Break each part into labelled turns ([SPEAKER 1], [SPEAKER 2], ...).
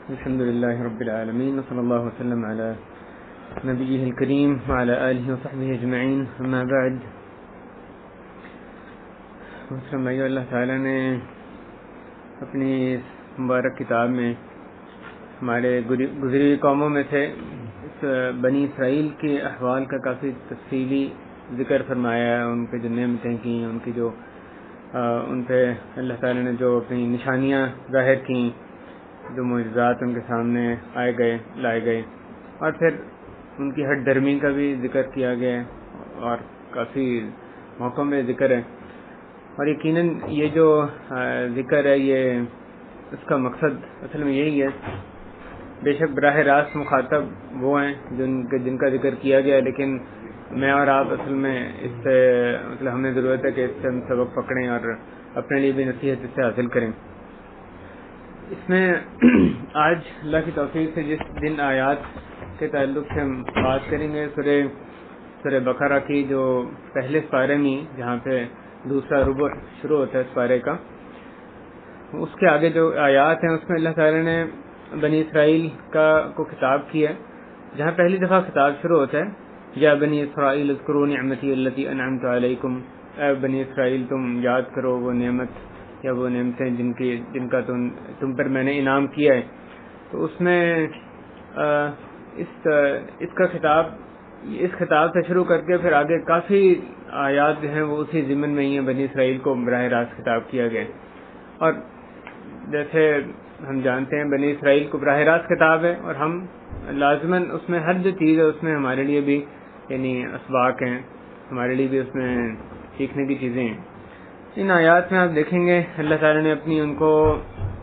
[SPEAKER 1] الحمد لله رب العالمين وصلى الله وسلم على نبيه الكريم وعلى آله وصحبه اجمعین اما بعد. مسلم بھائیو، اللہ تعالیٰ نے اپنی مبارک کتاب میں ہمارے گزری ہوئی قوموں میں سے اس بنی اسرائیل کے احوال کا کافی تفصیلی ذکر فرمایا ہے. ان پہ جو نعمتیں کی، ان کی جو ان پہ اللہ تعالیٰ نے جو اپنی نشانیاں ظاہر کیں، جو معجزات ان کے سامنے لائے گئے، اور پھر ان کی ہٹ درمی کا بھی ذکر کیا گیا ہے اور کافی موقعوں میں ذکر ہے. اور یقیناً یہ جو ذکر ہے، یہ اس کا مقصد اصل میں یہی ہے. بے شک براہ راست مخاطب وہ ہیں جن کا ذکر کیا گیا ہے، لیکن میں اور آپ اصل میں اس سے ہمیں ضرورت ہے کہ اس سے ہم سبق پکڑیں اور اپنے لیے بھی نصیحت اس سے حاصل کریں. اس میں آج اللہ کی توفیق سے جس دن آیات کے تعلق سے ہم بات کریں گے، سورہ بقرہ کی جو پہلے سپارے میں جہاں پہ دوسرا ربع شروع ہوتا ہے اس سپارے کا، اس کے آگے جو آیات ہیں اس میں اللہ تعالیٰ نے بنی اسرائیل کو خطاب کیا ہے. جہاں پہلی دفعہ خطاب شروع ہوتا ہے، یا بنی اسرائیل اذکروا نعمتی التی انعمت علیکم، اے بنی اسرائیل تم یاد کرو وہ نعمت یا وہ نعمتیں جن کا تم پر میں نے انعام کیا ہے. تو اس میں اس خطاب سے شروع کر کے پھر آگے کافی آیات جو ہیں وہ اسی ضمن میں ہی ہیں. بنی اسرائیل کو براہ راست خطاب کیا گیا، اور جیسے ہم جانتے ہیں بنی اسرائیل کو براہ راست خطاب ہے، اور ہم لازماً اس میں ہر جو چیز ہے اس میں ہمارے لیے بھی یعنی اسباق ہیں، ہمارے لیے بھی اس میں سیکھنے کی چیزیں ہیں. ان آیات میں آپ دیکھیں گے اللہ تعالیٰ نے اپنی ان کو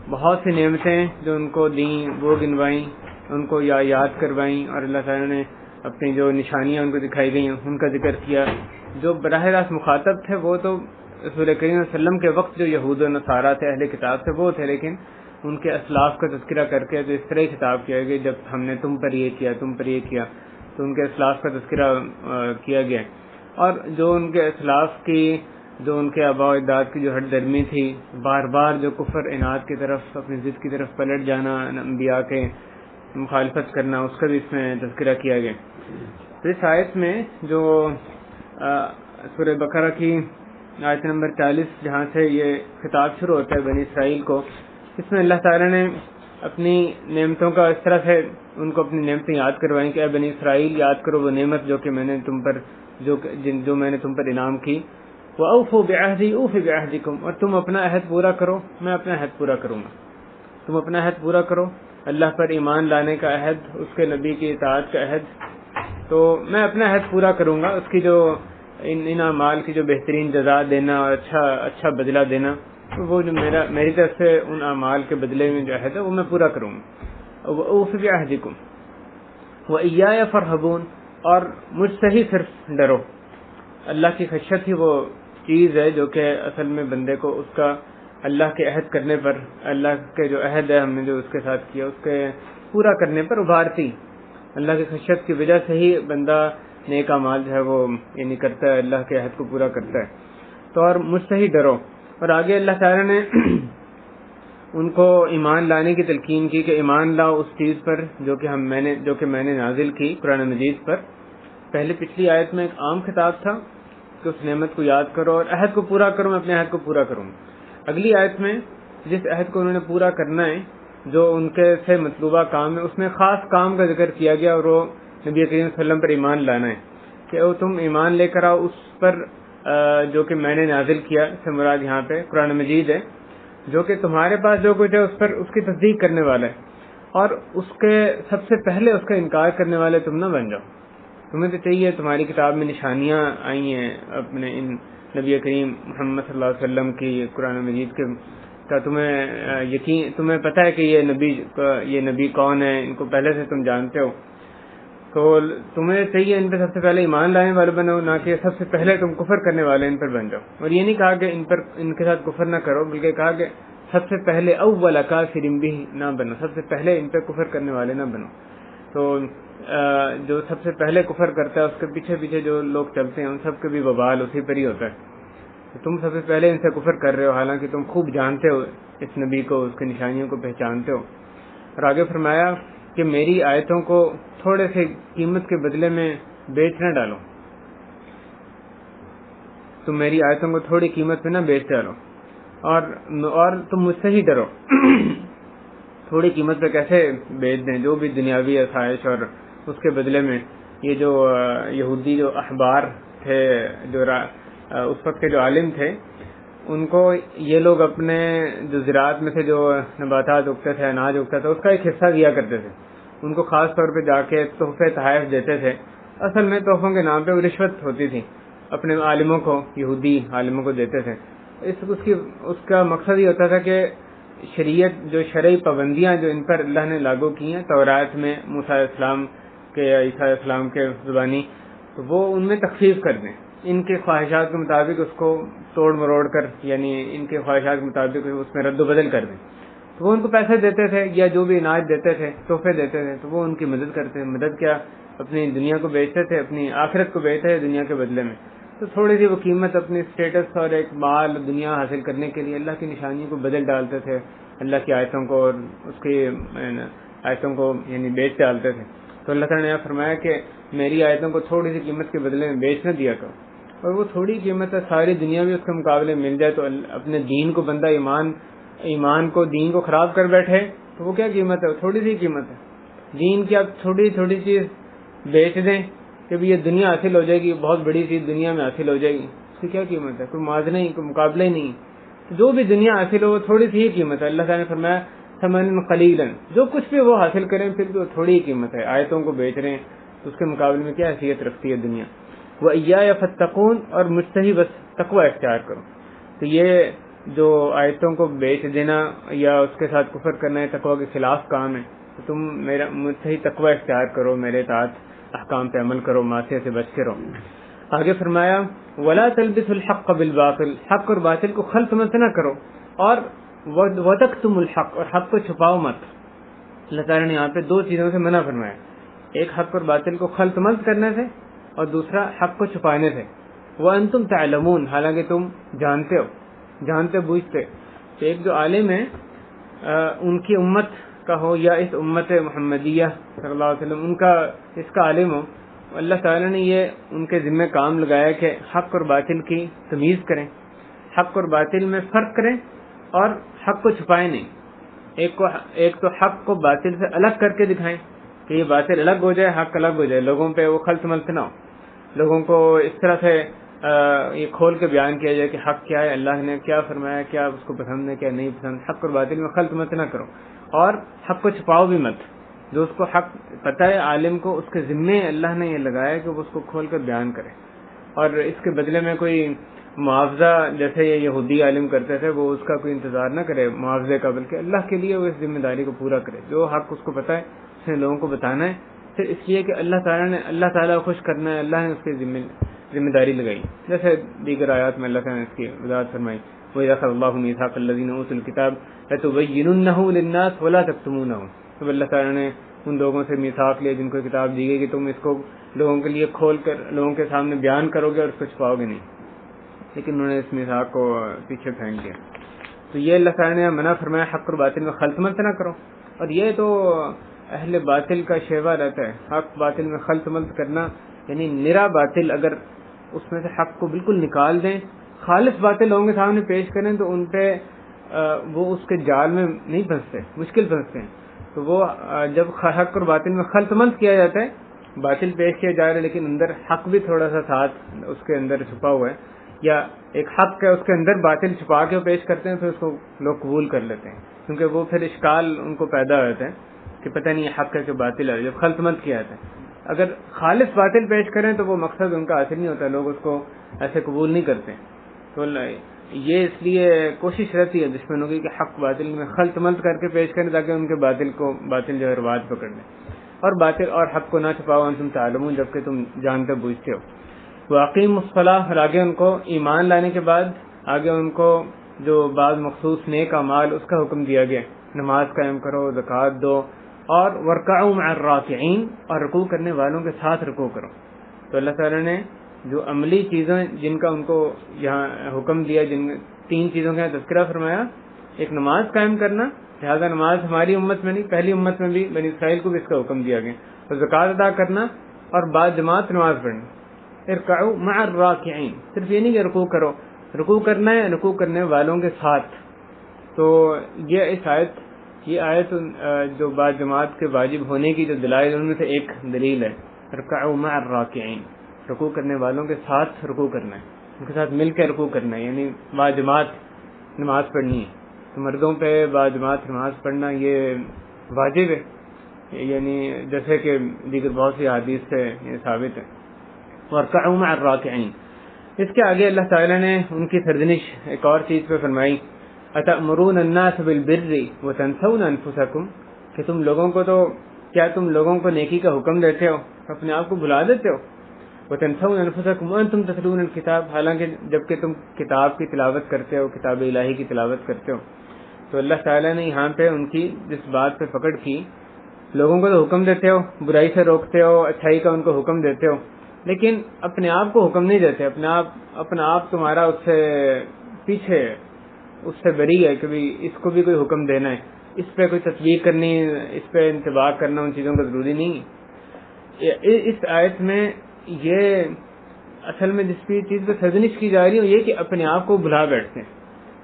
[SPEAKER 1] بہت سی نعمتیں جو ان کو دیں وہ گنوائیں، ان کو یاد کروائیں، اور اللہ تعالیٰ نے اپنی جو نشانیاں ان کو دکھائی گئیں ان کا ذکر کیا. جو براہ راست مخاطب تھے وہ تو رسول کریم صلی اللہ علیہ وسلم کے وقت جو یہود و نصارہ تھے، اہل کتاب تھے، وہ تھے، لیکن ان کے اسلاف کا تذکرہ کر کے تو اس طرح ہی خطاب کیا گیا جب ہم نے تم پر یہ کیا، تم پر یہ کیا، تو ان کے اسلاف کا تذکرہ کیا گیا. اور جو ان کے اسلاف کی، جو ان کے آباء و اجداد کی جو ہٹ درمی تھی، بار بار جو کفر عناد کی طرف، اپنی ضد کی طرف پلٹ جانا، انبیاء کے مخالفت کرنا، اس کا بھی اس میں تذکرہ کیا گیا. تو اس آیت میں جو سورہ بقرہ کی آیت نمبر 40 جہاں سے یہ خطاب شروع ہوتا ہے بنی اسرائیل کو، اس میں اللہ تعالیٰ نے اپنی نعمتوں کا اس طرح سے ان کو اپنی نعمتیں یاد کروائیں کہ اے بنی اسرائیل یاد کرو وہ نعمت جو کہ میں نے تم پر جو میں نے تم پر انعام کی. وَأَوْفُوا بِعَهْدِي أُوفِ بِعَهْدِكُمْ، اور تم اپنا عہد پورا کرو، میں اپنا عہد پورا کروں گا. تم اپنا عہد پورا کرو، اللہ پر ایمان لانے کا عہد، اس کے نبی کی اطاعت کا عہد، تو میں اپنا عہد پورا کروں گا. اس کی جو ان اعمال کی جو بہترین جزا دینا اور اچھا بدلہ دینا، وہ جو میری طرف سے ان اعمال کے بدلے میں جو عہد ہے وہ میں پورا کروں گا. وَأَوْفُوا بِعَهْدِكُمْ وَإِيَّايَ فَارْهَبُونَ، اور مجھ سے ہی صرف ڈرو. اللہ کی خشیت ہی وہ چیز ہے جو کہ اصل میں بندے کو اس کا اللہ کے عہد کرنے پر، اللہ کے جو عہد ہے ہم نے جو اس کے ساتھ کیا اس کے پورا کرنے پر ابھارتی. اللہ کی خشیت کی وجہ سے ہی بندہ نیک اعمال جو ہے وہ یعنی کرتا ہے، اللہ کے عہد کو پورا کرتا ہے. تو اور مجھ سے ہی ڈرو. اور آگے اللہ تعالیٰ نے ان کو ایمان لانے کی تلقین کی کہ ایمان لاؤ اس چیز پر جو کہ میں نے نازل کی قرآن مجید پر. پہلے پچھلی آیت میں ایک عام خطاب تھا کہ اس نعمت کو یاد کرو اور عہد کو پورا کرو، میں اپنے عہد کو پورا کروں. اگلی آیت میں جس عہد کو انہوں نے پورا کرنا ہے، جو ان کے سے مطلوبہ کام ہے، اس میں خاص کام کا ذکر کیا گیا، اور وہ نبی کریم صلی اللہ علیہ وسلم پر ایمان لانا ہے کہ وہ تم ایمان لے کر آؤ اس پر جو کہ میں نے نازل کیا. سے مراد یہاں پہ قرآن مجید ہے جو کہ تمہارے پاس جو کچھ ہے اس پر اس کی تصدیق کرنے والا ہے، اور اس کے سب سے پہلے اس کا انکار کرنے والے تم نہ بن جاؤ. تمہیں تو چاہیے، تمہاری کتاب میں نشانیاں آئی ہیں اپنے ان نبی کریم محمد صلی اللہ علیہ وسلم کی قرآن مجید کے کا تمہیں پتہ ہے کہ یہ نبی کون ہے، ان کو پہلے سے تم جانتے ہو. تو تمہیں چاہیے ان پہ سب سے پہلے ایمان لانے والے بنو، نہ کہ سب سے پہلے تم کفر کرنے والے ان پر بن جاؤ. اور یہ نہیں کہا کہ ان کے ساتھ کفر نہ کرو، بلکہ کہا کہ سب سے پہلے اول کافر بہ نہ بنو، سب سے پہلے ان پہ کفر کرنے والے نہ بنو. تو جو سب سے پہلے کفر کرتا ہے اس کے پیچھے پیچھے جو لوگ چلتے ہیں ان سب کے بھی وبال اسی پر ہی ہوتا ہے. تم سب سے پہلے ان سے کفر کر رہے ہو، حالانکہ تم خوب جانتے ہو اس نبی کو، اس کی نشانیوں کو پہچانتے ہو. اور آگے فرمایا کہ میری آیتوں کو تھوڑے سے قیمت کے بدلے میں بیچ نہ ڈالو، تم میری آیتوں کو تھوڑی قیمت پہ نہ بیچ ڈالو، اور تم مجھ سے ہی ڈرو۔ تھوڑی قیمت پہ کیسے بیچ دیں؟ جو بھی دنیاوی آسائش اور اس کے بدلے میں یہ جو یہودی جو احبار تھے، جو اس وقت کے جو عالم تھے، ان کو یہ لوگ اپنے جو زراعت میں سے جو نباتات اگتے تھے، اناج اگتا تھا، اس کا ایک حصہ دیا کرتے تھے، ان کو خاص طور پہ جا کے تحفے تحائف دیتے تھے۔ اصل میں تحفوں کے نام پہ وہ رشوت ہوتی تھی، اپنے عالموں کو، یہودی عالموں کو دیتے تھے۔ اس کا مقصد یہ ہوتا تھا کہ شریعت جو شرعی پابندیاں جو ان پر اللہ نے لاگو کی ہیں تورات میں موسیٰ علیہ السلام کے یا عیسیٰ علیہ السلام کے زبانی، تو وہ ان میں تخفیف کر دیں، ان کے خواہشات کے مطابق اس کو توڑ مروڑ کر، یعنی ان کے خواہشات کے مطابق اس میں رد و بدل کر دیں۔ تو وہ ان کو پیسے دیتے تھے یا جو بھی اناج دیتے تھے، تحفے دیتے تھے، تو وہ ان کی مدد کرتے، مدد کیا اپنی دنیا کو بیچتے تھے، اپنی آخرت کو بیچتے تھے دنیا کے بدلے میں۔ تو تھوڑی سی وہ قیمت اپنی اسٹیٹس اور ایک مال دنیا حاصل کرنے کے لیے اللہ کی نشانیوں کو بدل ڈالتے تھے، اللہ کی آیتوں کو اور اس کی آیتوں کو یعنی بیچ ڈالتے تھے۔ تو اللہ تعالیٰ نے فرمایا کہ میری آیتوں کو تھوڑی سی قیمت کے بدلے میں بیچ نہ دیا کرو، اور وہ تھوڑی قیمت ہے، ساری دنیا بھی اس کے مقابلے مل جائے تو اپنے دین کو بندہ ایمان کو دین کو خراب کر بیٹھے تو وہ کیا قیمت ہے؟ تھوڑی سی قیمت ہے۔ دین کی آپ تھوڑی چیز بیچ دیں کہ بھی یہ دنیا حاصل ہو جائے گی، بہت بڑی چیز دنیا میں حاصل ہو جائے گی، اس کی کیا قیمت ہے؟ کوئی موازنہ نہیں، کوئی مقابلہ ہی نہیں۔ جو بھی دنیا حاصل ہو وہ تھوڑی سی ہی قیمت ہے۔ اللہ تعالیٰ نے فرمایا ثمن قلیلا، جو کچھ بھی وہ حاصل کریں پھر بھی وہ تھوڑی ہی قیمت ہے۔ آیتوں کو بیچ رہے ہیں تو اس کے مقابلے میں کیا حیثیت رکھتی ہے دنیا؟ وَإِيَّايَ فَاتَّقُونَ، اور مجھ سے ہی بس تقوی اختیار کرو۔ تو یہ جو آیتوں کو بیچ دینا یا اس کے ساتھ کفر کرنا ہے تقوی کے خلاف کام ہے، تو تم مجھ سے ہی تقوی اختیار کرو، میرے اطاعت احکام پہ عمل کرو، معصیت سے بچ کے رہو۔ آگے فرمایا وَلَا تَلْبِسُوا الْحَقَّ بِالْبَاطِلِ، حق اور باطل کو خلط مت نہ کرو، اور وَتَكْتُمُوا الْحَقَّ، اور حق کو چھپاؤ مت۔ اللہ تعالیٰ نے یہاں پہ دو چیزوں سے منع فرمایا، ایک حق اور باطل کو خلط مت کرنے سے، اور دوسرا حق کو چھپانے سے۔ وَأَنْتُمْ تَعْلَمُونَ، حالانکہ تم جانتے ہو، جانتے بوجھتے۔ تو ایک جو عالم ہے ان کی امت کا ہو یا اس امت محمدیہ صلی اللہ علیہ وسلم ان کا اس کا عالم ہو، اللہ تعالیٰ نے یہ ان کے ذمہ کام لگایا کہ حق اور باطل کی تمیز کریں، حق اور باطل میں فرق کریں اور حق کو چھپائیں نہیں۔ ایک تو حق کو باطل سے الگ کر کے دکھائیں کہ یہ باطل الگ ہو جائے، حق الگ ہو جائے، لوگوں پہ وہ خلط ملط نہ ہو، لوگوں کو اس طرح سے یہ کھول کے بیان کیا جائے کہ حق کیا ہے، اللہ نے کیا فرمایا، کیا اس کو پسند ہے، کیا نہیں پسند۔ حق اور باطل میں خلط مت نہ کرو، اور حق کو چھپاؤ بھی مت۔ جو اس کو حق پتہ ہے عالم کو، اس کے ذمے اللہ نے یہ لگایا کہ وہ اس کو کھول کر بیان کرے، اور اس کے بدلے میں کوئی معاوضہ جیسے یہ یہودی عالم کرتے تھے وہ اس کا کوئی انتظار نہ کرے معاوضے کا، بلکہ اللہ کے لیے وہ اس ذمہ داری کو پورا کرے۔ جو حق اس کو پتہ ہے اس نے لوگوں کو بتانا ہے، پھر اس لیے کہ اللہ تعالیٰ کو خوش کرنا ہے، اللہ نے اس کی ذمہ داری لگائی، جیسے دیگر آیات میں اللہ تعالیٰ نے اس کی وضاحت فرمائی۔ وَإِذَا أَخَذَ اللَّهُ مِيثَاقَ الَّذِينَ أُوتُوا الْكِتَابَ لَتُبَيِّنُنَّهُ لِلنَّاسِ وَلَا تَكْتُمُونَهُ، تو اللہ تعالیٰ نے ان لوگوں سے میثاق لیا جن کو کتاب دی گئی کہ تم اس کو لوگوں کے لیے کھول کر لوگوں کے سامنے بیان کرو گے اور اس کو چھپاؤ گے نہیں، لیکن انہوں نے اس میثاق کو پیچھے پھینک دیا۔ تو یہ اللہ تعالیٰ نے منع فرمایا حق اور باطل میں خلط مت نہ کرو، اور یہ تو اہل باطل کا شیوا رہتا ہے، حق باطل میں خلط ملط کرنا، یعنی نرا باطل اگر اس میں سے حق کو بالکل نکال دیں، خالص باطل لوگوں کے سامنے پیش کریں تو ان پہ وہ اس کے جال میں نہیں پھنستے، مشکل پھنستے ہیں۔ تو وہ جب حق اور باطل میں خلط ملط کیا جاتا ہے، باطل پیش کیا جا رہا ہے لیکن اندر حق بھی تھوڑا سا ساتھ اس کے اندر چھپا ہوا ہے، یا ایک حق ہے اس کے اندر باطل چھپا کے پیش کرتے ہیں، پھر اس کو لوگ قبول کر لیتے ہیں، کیونکہ وہ پھر اشکال ان کو پیدا ہو جاتا ہے کہ پتہ نہیں یہ حق ہے کہ باطل ہے، جب خلط ملط کیا جاتا ہے۔ اگر خالص باطل پیش کریں تو وہ مقصد ان کا حاصل نہیں ہوتا، لوگ اس کو ایسے قبول نہیں کرتے۔ تو یہ اس لیے کوشش رہتی ہے دشمنوں کی کہ حق باطل میں خلط ملط کر کے پیش کریں تاکہ ان کے باطل جو ہے رواج پکڑ لیں، اور باطل اور حق کو نہ چھپاؤ انتم تعلمون، جبکہ تم جانتے بوجھتے ہو۔ وَأَقِیمُوا الصَّلَاةَ، اور آگے ان کو ایمان لانے کے بعد آگے ان کو جو بعض مخصوص نیک اعمال اس کا حکم دیا گیا، نماز قائم کرو، زکوٰۃ دو، اور وَارْكَعُوا مَعَ الرَّاكِعِينَ، اور رکوع کرنے والوں کے ساتھ رکوع کرو۔ تو اللہ تعالیٰ نے جو عملی چیزیں جن کا ان کو یہاں حکم دیا، جن 3 چیزوں کا تذکرہ فرمایا، ایک نماز قائم کرنا، لہٰذا نماز ہماری امت میں نہیں، پہلی امت میں بھی بنی اسرائیل کو بھی اس کا حکم دیا گیا، اور زکوٰۃ ادا کرنا اور بعد جماعت نماز پڑھنا۔ ارکعوا مع الراکعین، صرف یہ نہیں کہ رکوع کرو، رکوع کرنا ہے رکوع کرنے والوں کے ساتھ۔ تو یہ آیت جو بعد جماعت کے واجب ہونے کی جو دلائل ان میں سے ایک دلیل ہے، ارکعوا مع الراکعین، رکوع کرنے والوں کے ساتھ رکوع کرنا ہے، ان کے ساتھ مل کے رکوع کرنا ہے، یعنی بعد جماعت نماز پڑھنی ہے۔ تو مردوں پہ بعد جماعت نماز پڑھنا یہ واجب ہے، یعنی جیسے کہ دیگر بہت سی احادیث سے یہ ثابت ہے۔ وارکعوا مع الراکعین، اس کے آگے اللہ تعالیٰ نے ان کی سرزنش ایک اور چیز پہ فرمائی، اتأمرون الناس بالبر وتنسون انفسکم، کہ کیا تم لوگوں کو نیکی کا حکم دیتے ہو، اپنے آپ کو بھلا دیتے ہو، وتنسون انفسکم وانتم تتلون الکتاب، حالانکہ جبکہ تم کتاب کی تلاوت کرتے ہو، کتاب الہی کی تلاوت کرتے ہو۔ تو اللہ تعالیٰ نے یہاں پہ ان کی جس بات پہ پکڑ کی، لوگوں کو تو حکم دیتے ہو، برائی سے روکتے ہو، اچھائی کا ان کو حکم دیتے ہو، لیکن اپنے آپ کو حکم نہیں دیتے، اپنا آپ تمہارا اس سے پیچھے، اس سے بری ہے کہ اس کو بھی کوئی حکم دینا ہے، اس پہ کوئی تطبیق کرنی، اس پہ انتباہ کرنا ان چیزوں کا ضروری نہیں ہے۔ اس آیت میں یہ اصل میں جس چیز پہ سرزنش کی جا رہی ہے یہ کہ اپنے آپ کو بھلا بیٹھتے ہیں،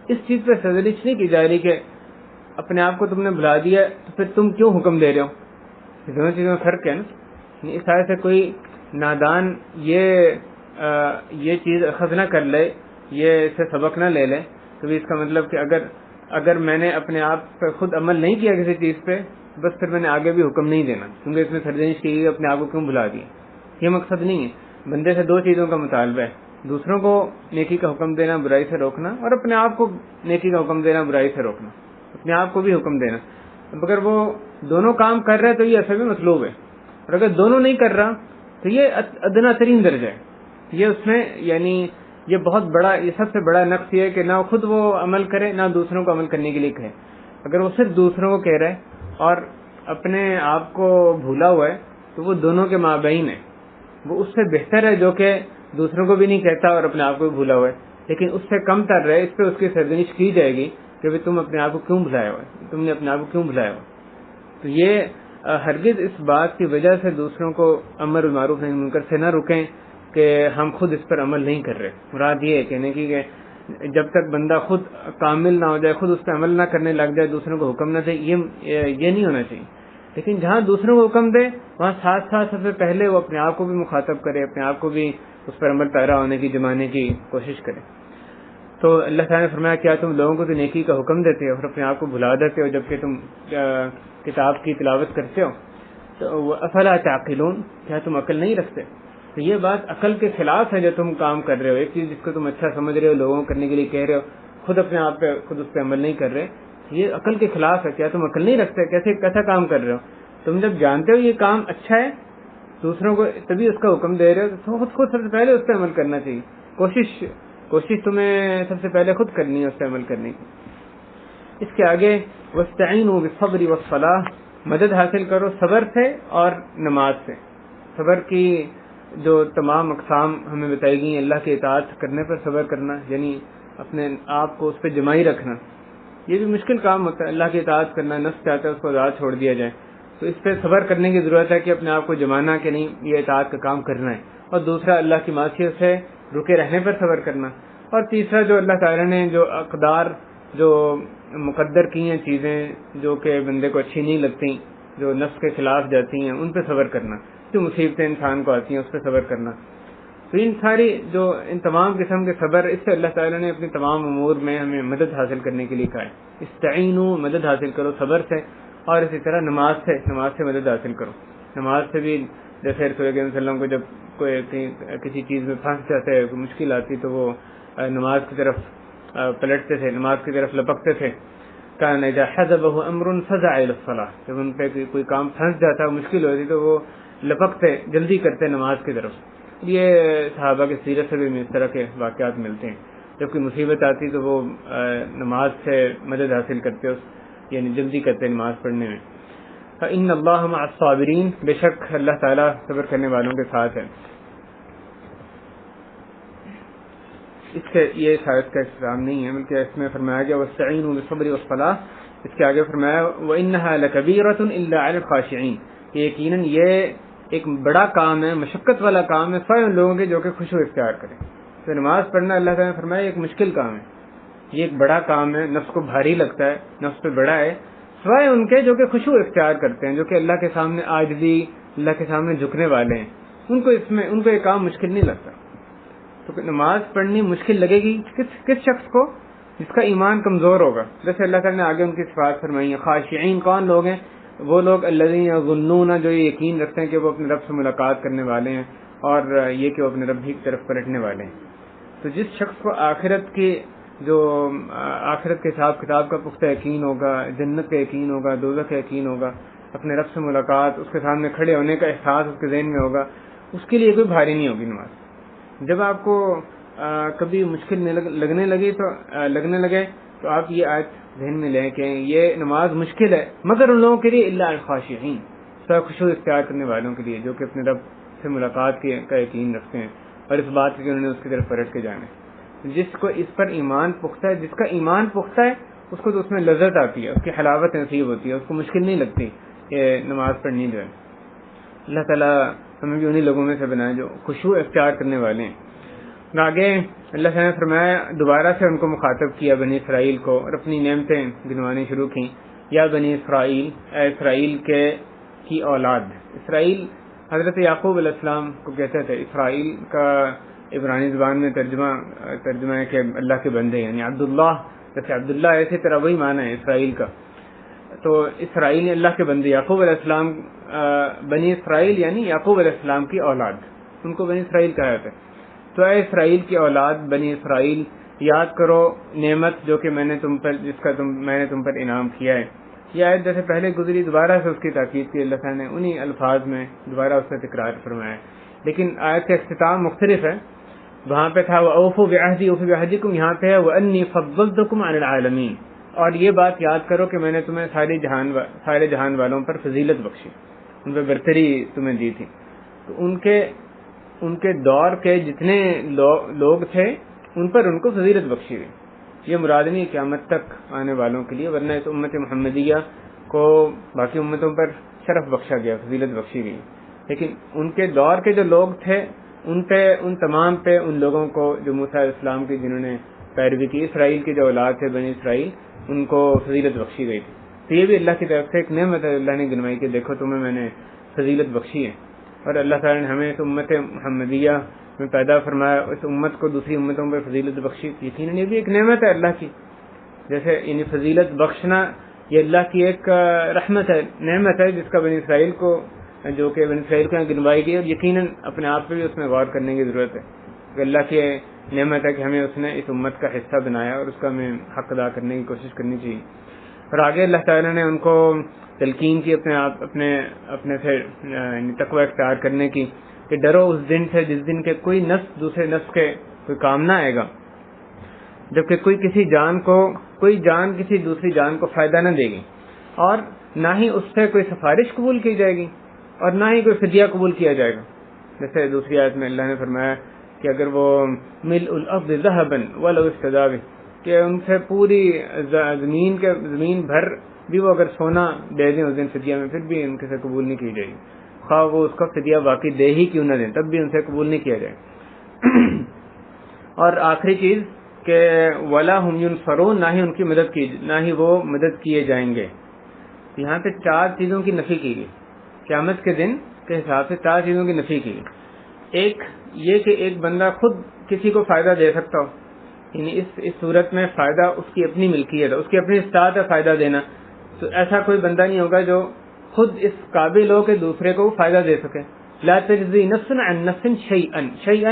[SPEAKER 1] اس چیز پہ سرزنش نہیں کی جا رہی کہ اپنے آپ کو تم نے بھلا دیا تو پھر تم کیوں حکم دے رہے ہو، یہ دونوں چیزوں میں فرق ہے نا۔ اس آیت سے کوئی نادان یہ چیز اخذ نہ کر لے، یہ اسے سبق نہ لے لے، تو اس کا مطلب کہ اگر میں نے اپنے آپ پہ خود عمل نہیں کیا کسی چیز پہ، بس پھر میں نے آگے بھی حکم نہیں دینا، کیونکہ اس میں سرزنش کی گئی اپنے آپ کو کیوں بھلا دیا، یہ مقصد نہیں ہے۔ بندے سے دو چیزوں کا مطالبہ ہے، دوسروں کو نیکی کا حکم دینا، برائی سے روکنا، اور اپنے آپ کو نیکی کا حکم دینا، برائی سے روکنا، اپنے آپ کو بھی حکم دینا۔ اگر وہ دونوں کام کر رہے تو یہ اصل میں مطلوب ہے، اور اگر دونوں نہیں کر رہا تو یہ ادنا ترین درجہ ہے، یہ اس میں یعنی یہ بہت بڑا، یہ سب سے بڑا نقص یہ ہے کہ نہ خود وہ عمل کرے نہ دوسروں کو عمل کرنے کے لیے کہے۔ اگر وہ صرف دوسروں کو کہہ رہا ہے اور اپنے آپ کو بھولا ہوا ہے تو وہ دونوں کے مابین ہے، وہ اس سے بہتر ہے جو کہ دوسروں کو بھی نہیں کہتا اور اپنے آپ کو بھی بھولا ہوا ہے، لیکن اس سے کم تر رہے، اس پہ اس کی سرزنش کی جائے گی کہ تم اپنے آپ کو کیوں بھلایا ہوا ہے، تم نے اپنے آپ کو کیوں بھلایا ہوا۔ تو یہ ہرگز اس بات کی وجہ سے دوسروں کو امر بالمعروف نہی منکر سے نہ رکیں کہ ہم خود اس پر عمل نہیں کر رہے۔ مراد یہ ہے کہنے کی کہ جب تک بندہ خود کامل نہ ہو جائے، خود اس پہ عمل نہ کرنے لگ جائے، دوسروں کو حکم نہ دے، یہ نہیں ہونا چاہیے۔ لیکن جہاں دوسروں کو حکم دے وہاں ساتھ ساتھ سب سے پہلے وہ اپنے آپ کو بھی مخاطب کرے، اپنے آپ کو بھی اس پر عمل پیرا ہونے کی، جمانے کی کوشش کرے۔ تو اللہ تعالیٰ نے فرمایا کیا تم لوگوں کو تو نیکی کا حکم دیتے ہو اور اپنے آپ کو بھلا دیتے ہو جبکہ تم کتاب کی تلاوت کرتے ہو، تو افلا تعقلون، کیا تم عقل نہیں رکھتے؟ تو یہ بات عقل کے خلاف ہے جو تم کام کر رہے ہو، ایک چیز جس کو تم اچھا سمجھ رہے ہو، لوگوں کو کرنے کے لیے کہہ رہے ہو، خود اپنے آپ پہ خود اس پہ عمل نہیں کر رہے، یہ عقل کے خلاف ہے۔ کیا تم عقل نہیں رکھتے؟ کیسا کام کر رہے ہو؟ تم جب جانتے ہو یہ کام اچھا ہے، دوسروں کو تبھی اس کا حکم دے رہے ہو، تو خود سب سے پہلے اس پہ عمل کرنا چاہیے۔ کوشش تمہیں سب سے پہلے خود کرنی ہے اس پہ عمل کرنے کی۔ اس کے آگے واستعینوا بالصبر والصلاۃ، مدد حاصل کرو صبر سے اور نماز سے۔ صبر کی جو تمام اقسام ہمیں بتائی گئی ہیں، اللہ کی اطاعت کرنے پر صبر کرنا، یعنی اپنے آپ کو اس پہ جمائی رکھنا، یہ بھی مشکل کام ہوتا ہے۔ اللہ کی اطاعت کرنا، نفس چاہتا ہے اس کو آزاد چھوڑ دیا جائے، تو اس پہ صبر کرنے کی ضرورت ہے کہ اپنے آپ کو جمانا کہ نہیں یہ اطاعت کا کام کرنا ہے، اور دوسرا اللہ کی معصیت سے رکے رہنے پر صبر کرنا، اور تیسرا جو اللہ تعالیٰ نے جو اقدار جو مقدر کی ہیں چیزیں جو کہ بندے کو اچھی نہیں لگتی، جو نفس کے خلاف جاتی ہیں، ان پہ صبر کرنا، جو مصیبتیں انسان کو آتی ہیں اس پہ صبر کرنا۔ تو ان تمام قسم کے صبر، اس سے اللہ تعالیٰ نے اپنے تمام امور میں ہمیں مدد حاصل کرنے کے لیے کہا ہے، استعینوا، مدد حاصل کرو صبر سے، اور اسی طرح نماز سے مدد حاصل کرو۔ نماز سے بھی جیسے رسول اللہ صلی اللہ علیہ وسلم کو جب کوئی کسی چیز میں پھنس جاتے، کوئی مشکل آتی تو وہ نماز کی طرف پلٹتے تھے، نماز کی طرف لپکتے تھے۔ کان اذا حزبه امر فزع الى الصلاۃ، جب ان پہ کوئی کام پھنس جاتا، مشکل ہوتی تو وہ لپکتے، جلدی کرتے نماز کی طرف۔ یہ صحابہ کی سیرت سے بھی اس طرح کے واقعات ملتے ہیں، جب کوئی مصیبت آتی تو وہ نماز سے مدد حاصل کرتے، یعنی جلدی کرتے نماز پڑھنے میں۔ فإن اللہ مع الصابرین، بے شک اللہ تعالیٰ صبر کرنے والوں کے ساتھ ہے۔ اس سے یہ شاید کا اختتام نہیں ہے، بلکہ اس میں فرمایا گیا وَاسْتَعِينُوا بِالصَّبْرِ وَالصَّلَاةِ، اس کے آگے فرمایا وَإِنَّهَا لَكَبِيرَةٌ إِلَّا عَلَى الْخَاشِعِينَ، کہ یقیناً یہ ایک بڑا کام ہے، مشقت والا کام ہے سوائے ان لوگوں کے جو کہ خشوع اختیار کریں۔ تو نماز پڑھنا اللہ تعالیٰ نے فرمایا ایک مشکل کام ہے، یہ ایک بڑا کام ہے، نفس کو بھاری لگتا ہے، نفس پہ بڑا ہے، سوائے ان کے جو کہ خشوع اختیار کرتے ہیں، جو کہ اللہ کے سامنے عاجزی، اللہ کے سامنے جھکنے والے ہیں، ان کو یہ کام مشکل نہیں لگتا۔ تو نماز پڑھنی مشکل لگے گی کس شخص کو؟ جس کا ایمان کمزور ہوگا۔ جیسے اللہ تعالیٰ نے آگے ان کی صفات فرمائی ہیں۔ خاشعین کون لوگ ہیں؟ وہ لوگ الذین یظنون، جو یہ یقین رکھتے ہیں کہ وہ اپنے رب سے ملاقات کرنے والے ہیں، اور یہ کہ وہ اپنے رب ہی کی طرف پلٹنے والے ہیں۔ تو جس شخص کو آخرت کے حساب کتاب کا پختہ یقین ہوگا، جنت کا یقین ہوگا، دوزخ کا یقین ہوگا، اپنے رب سے ملاقات، اس کے سامنے کھڑے ہونے کا احساس اس کے ذہن میں ہوگا، اس کے لیے کوئی بھاری نہیں ہوگی نماز۔ جب آپ کو کبھی مشکل لگنے لگے تو آپ یہ آیت ذہن میں لیں کہ یہ نماز مشکل ہے مگر ان لوگوں کے لیے الا الخاشعین، سب خشوع اختیار کرنے والوں کے لیے جو کہ اپنے رب سے ملاقات کا یقین رکھتے ہیں اور اس بات کہ انہوں نے اس کی طرف پلٹ کے جانا ہے۔ جس کو اس پر ایمان پختہ ہے، جس کا ایمان پختہ ہے، اس کو تو اس میں لذت آتی ہے، اس کی حلاوت نصیب ہوتی ہے، اس کو مشکل نہیں لگتی کہ نماز پڑھنی جو ہے۔ اللہ تعالیٰ ہمیں بھی انہی لوگوں میں سے بنائے جو خشوع اختیار کرنے والے ہیں۔ آگے اللہ تعالیٰ نے فرمایا، دوبارہ سے ان کو مخاطب کیا بنی اسرائیل کو، اور اپنی نعمتیں گنوانی شروع کی۔ یا بنی اسرائیل، اے اسرائیل کی اولاد۔ اسرائیل حضرت یعقوب علیہ السلام کو کہتے تھے۔ اسرائیل کا عبرانی زبان میں ترجمہ ہے کہ اللہ کے بندے، یعنی عبداللہ، جیسے عبداللہ اسی طرح وہی معنی ہے اسرائیل کا۔ تو اسرائیل اللہ کے بندے، یعقوب علیہ السلام، بنی اسرائیل یعنی یعقوب علیہ السلام کی اولاد، ان کو بنی اسرائیل کہا جاتا ہے۔ تو اے اسرائیل کی اولاد، بنی اسرائیل، یاد کرو نعمت جو کہ میں نے تم پر انعام کیا ہے۔ یہ آیت جیسے پہلے گزری، دوبارہ سے اس کی تاکید کی اللہ تعالیٰ نے انہی الفاظ میں دوبارہ اس سے تکرار فرمایا، لیکن آیت کا اختتام مختلف ہے۔ وہاں پہ تھا وَأَوْفُوا بِعَهْدِي أُوفِ بِعَهْدِكُمْ، یہاں پہ ہے وَأَنِّي فَضَّلْتُكُمْ عَلَى الْعَالَمِينَ، اور یہ بات یاد کرو کہ میں نے تمہیں سارے جہان والوں پر فضیلت بخشی، ان پہ برتری تمہیں دی تھی۔ تو ان کے دور کے جتنے لوگ تھے ان پر ان کو فضیلت بخشی گئی۔ یہ مراد نہیں قیامت تک آنے والوں کے لیے، ورنہ اس امت محمدیہ کو باقی امتوں پر شرف بخشا گیا، فضیلت بخشی گئی، لیکن ان کے دور کے جو لوگ تھے ان تمام پہ ان لوگوں کو جو موسیٰ علیہ السلام کی جنہوں نے پیروی کی، اسرائیل کی جو اولاد تھے بنی اسرائیل، ان کو فضیلت بخشی گئی تھی۔ تو یہ بھی اللہ کی طرف سے ایک نعمت ہے، اللہ نے گنوائی کہ دیکھو تمہیں میں نے فضیلت بخشی ہے، اور اللہ تعالیٰ نے ہمیں اس امت محمدیہ میں پیدا فرمایا، اس امت کو دوسری امتوں پر فضیلت بخشی۔ یقیناً یہ بھی ایک نعمت ہے اللہ کی، جیسے یعنی فضیلت بخشنا یہ اللہ کی ایک رحمت ہے، نعمت ہے، جس کا بنی اسرائیل کو گنوائی گئی، اور یقیناً اپنے آپ پہ بھی اس میں غور کرنے کی ضرورت ہے کہ اللہ کی نعمت ہے کہ ہمیں اس نے اس امت کا حصہ بنایا، اور اس کا ہمیں حق ادا کرنے کی کوشش کرنی چاہیے۔ اور آگے اللہ تعالیٰ نے ان کو تلقین کی اپنے سے تقوی اختیار کرنے کی، کہ ڈرو اس دن سے جس دن کے کوئی نفس دوسرے نفس کے کوئی کام نہ آئے گا، جبکہ کوئی جان کسی دوسری جان کو فائدہ نہ دے گی، اور نہ ہی اس سے کوئی سفارش قبول کی جائے گی، اور نہ ہی کوئی فدیہ قبول کیا جائے گا۔ جیسے دوسری آیت میں اللہ نے فرمایا کہ اگر وہ ملء الارض ذهبا ولو افتدى به، کہ ان سے پوری زمین بھر بھی وہ اگر سونا دے دیں اس دن فدیہ میں، پھر بھی ان سے قبول نہیں کی جائے گی، خواہ وہ اس کا فدیہ باقی دے ہی کیوں نہ دیں، تب بھی ان سے قبول نہیں کیا جائے۔ اور آخری چیز کہ ولا هم ينصرون، نہ ہی ان کی مدد کی، نہ ہی وہ مدد کیے جائیں گے۔ یہاں پہ 4 چیزوں کی نفی کی گئی، قیامت کے دن کے حساب سے 4 چیزوں کی نفی کی گئی۔ ایک یہ کہ ایک بندہ خود کسی کو فائدہ دے سکتا ہو، یعنی اس صورت میں فائدہ اس کی اپنی ملکیت ہے، اس کی اپنی استطاعت ہے فائدہ دینا، تو ایسا کوئی بندہ نہیں ہوگا جو خود اس قابل ہو کہ دوسرے کو فائدہ دے سکے۔ لا تجزی نفس عن نفس شیئا،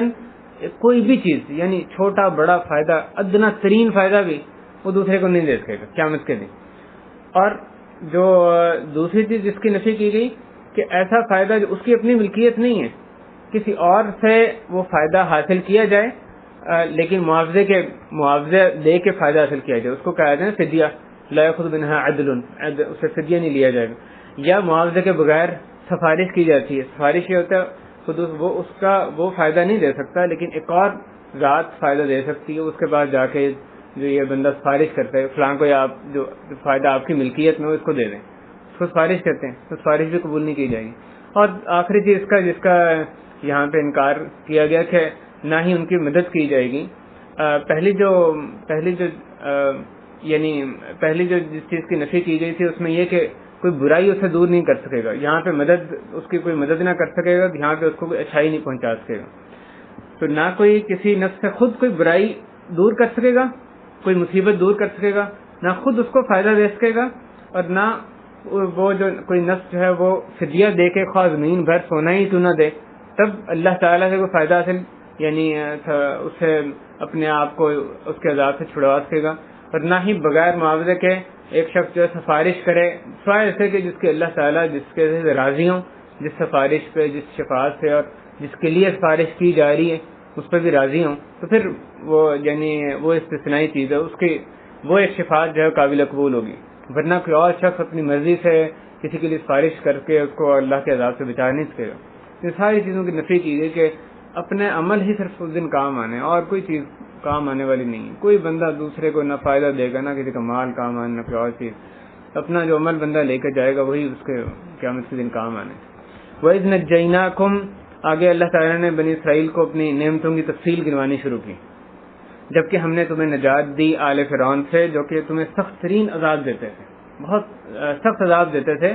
[SPEAKER 1] کوئی بھی چیز یعنی چھوٹا بڑا فائدہ، ادنا ترین فائدہ بھی وہ دوسرے کو نہیں دے سکے گا قیامت کے دن۔ اور جو دوسری چیز جس کی نفی کی گئی کہ ایسا فائدہ جو اس کی اپنی ملکیت نہیں ہے، کسی اور سے وہ فائدہ حاصل کیا جائے، لیکن معاوضے دے کے فائدہ حاصل کیا جائے، اس کو کہا جائے فدیہ، لا یأخذ منها عدل، اسے فدیہ نہیں لیا جائے گا، یا معاوضے کے بغیر سفارش کی جاتی ہے۔ سفارش یہ ہوتا ہے وہ فائدہ نہیں دے سکتا، لیکن ایک اور ذات فائدہ دے سکتی ہے، اس کے بعد جا کے جو یہ بندہ سفارش کرتا ہے فلاں کو، یا آپ جو فائدہ آپ کی ملکیت میں ہو اس کو دے دیں، اس کو سفارش کرتے ہیں، تو سفارش بھی قبول نہیں کی جائے گی۔ اور آخری چیز کا جس کا یہاں پہ انکار کیا گیا کہ نہ ہی ان کی مدد کی جائے گی۔ پہلی جو جس چیز کی نفی کی گئی تھی اس میں یہ کہ کوئی برائی اسے دور نہیں کر سکے گا، یہاں پہ مدد اس کی کوئی مدد نہ کر سکے گا، یہاں پہ اس کو کوئی اچھائی نہیں پہنچا سکے گا۔ تو نہ کوئی کسی نفس سے خود کوئی برائی دور کر سکے گا، کوئی مصیبت دور کر سکے گا، نہ خود اس کو فائدہ دے سکے گا، اور نہ وہ جو کوئی نفس جو ہے وہ فدیہ دے کے خواہ زمین بھر سونا ہی تو نہ دے تب اللہ تعالیٰ سے کوئی فائدہ حاصل یعنی اسے اپنے آپ کو اس کے عذاب سے چھڑوا سکے گا، اور نہ ہی بغیر معاوضے کے ایک شخص جو سفارش کرے سوائے ایسے کہ جس کے اللہ تعالیٰ جس کے راضی ہوں، جس سفارش پہ، جس شفاعت سے اور جس کے لیے سفارش کی جا رہی ہے اس پہ بھی راضی ہوں، تو پھر وہ یعنی وہ استثنائی چیز ہے، اس کی وہ ایک شفاعت جو ہے قابل قبول ہوگی، ورنہ کوئی اور شخص اپنی مرضی سے کسی کے لیے سفارش کر کے اس کو اللہ کے عذاب سے بچا نہیں سکے گا۔ یہ ساری چیزوں کی نفی کی گئی کہ اپنے عمل ہی صرف اس دن کام آنے، اور کوئی چیز کام آنے والی نہیں ہے۔ کوئی بندہ دوسرے کو نہ فائدہ دے گا، نہ کسی کا مال کام آنے، نہ کوئی اور چیز، اپنا جو عمل بندہ لے کے جائے گا وہی اس کے قیامت کے دن کام آنے۔ وَإِذْ نَجَّيْنَاكُمْ، آگے اللہ تعالیٰ نے بنی اسرائیل کو اپنی نعمتوں کی تفصیل گنوانی شروع کی، جبکہ ہم نے تمہیں نجات دی آل فرعون سے جو کہ تمہیں سخت ترین عذاب دیتے تھے، بہت سخت عذاب دیتے تھے۔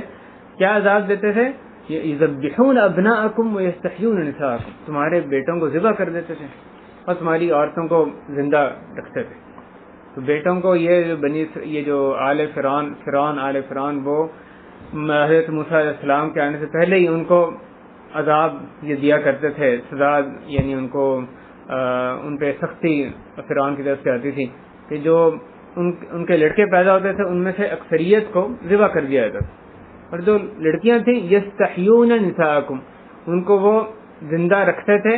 [SPEAKER 1] کیا عذاب دیتے تھے؟ یذبحون ابناءکم ویستحیون نساءکم، تمہارے بیٹوں کو ذبح کر دیتے تھے اور تمہاری عورتوں کو زندہ رکھتے تھے۔ تو بیٹوں کو یہ جو آل فرعون وہ حضرت موسیٰ علیہ السلام کے آنے سے پہلے ہی ان کو عذاب یہ دیا کرتے تھے، سزا یعنی ان پہ سختی فرعون کی طرف سے آتی تھی کہ جو ان کے لڑکے پیدا ہوتے تھے ان میں سے اکثریت کو ذبح کر دیا جاتا تھا، اور جو لڑکیاں تھیں یستحیون نساءکم، ان کو وہ زندہ رکھتے تھے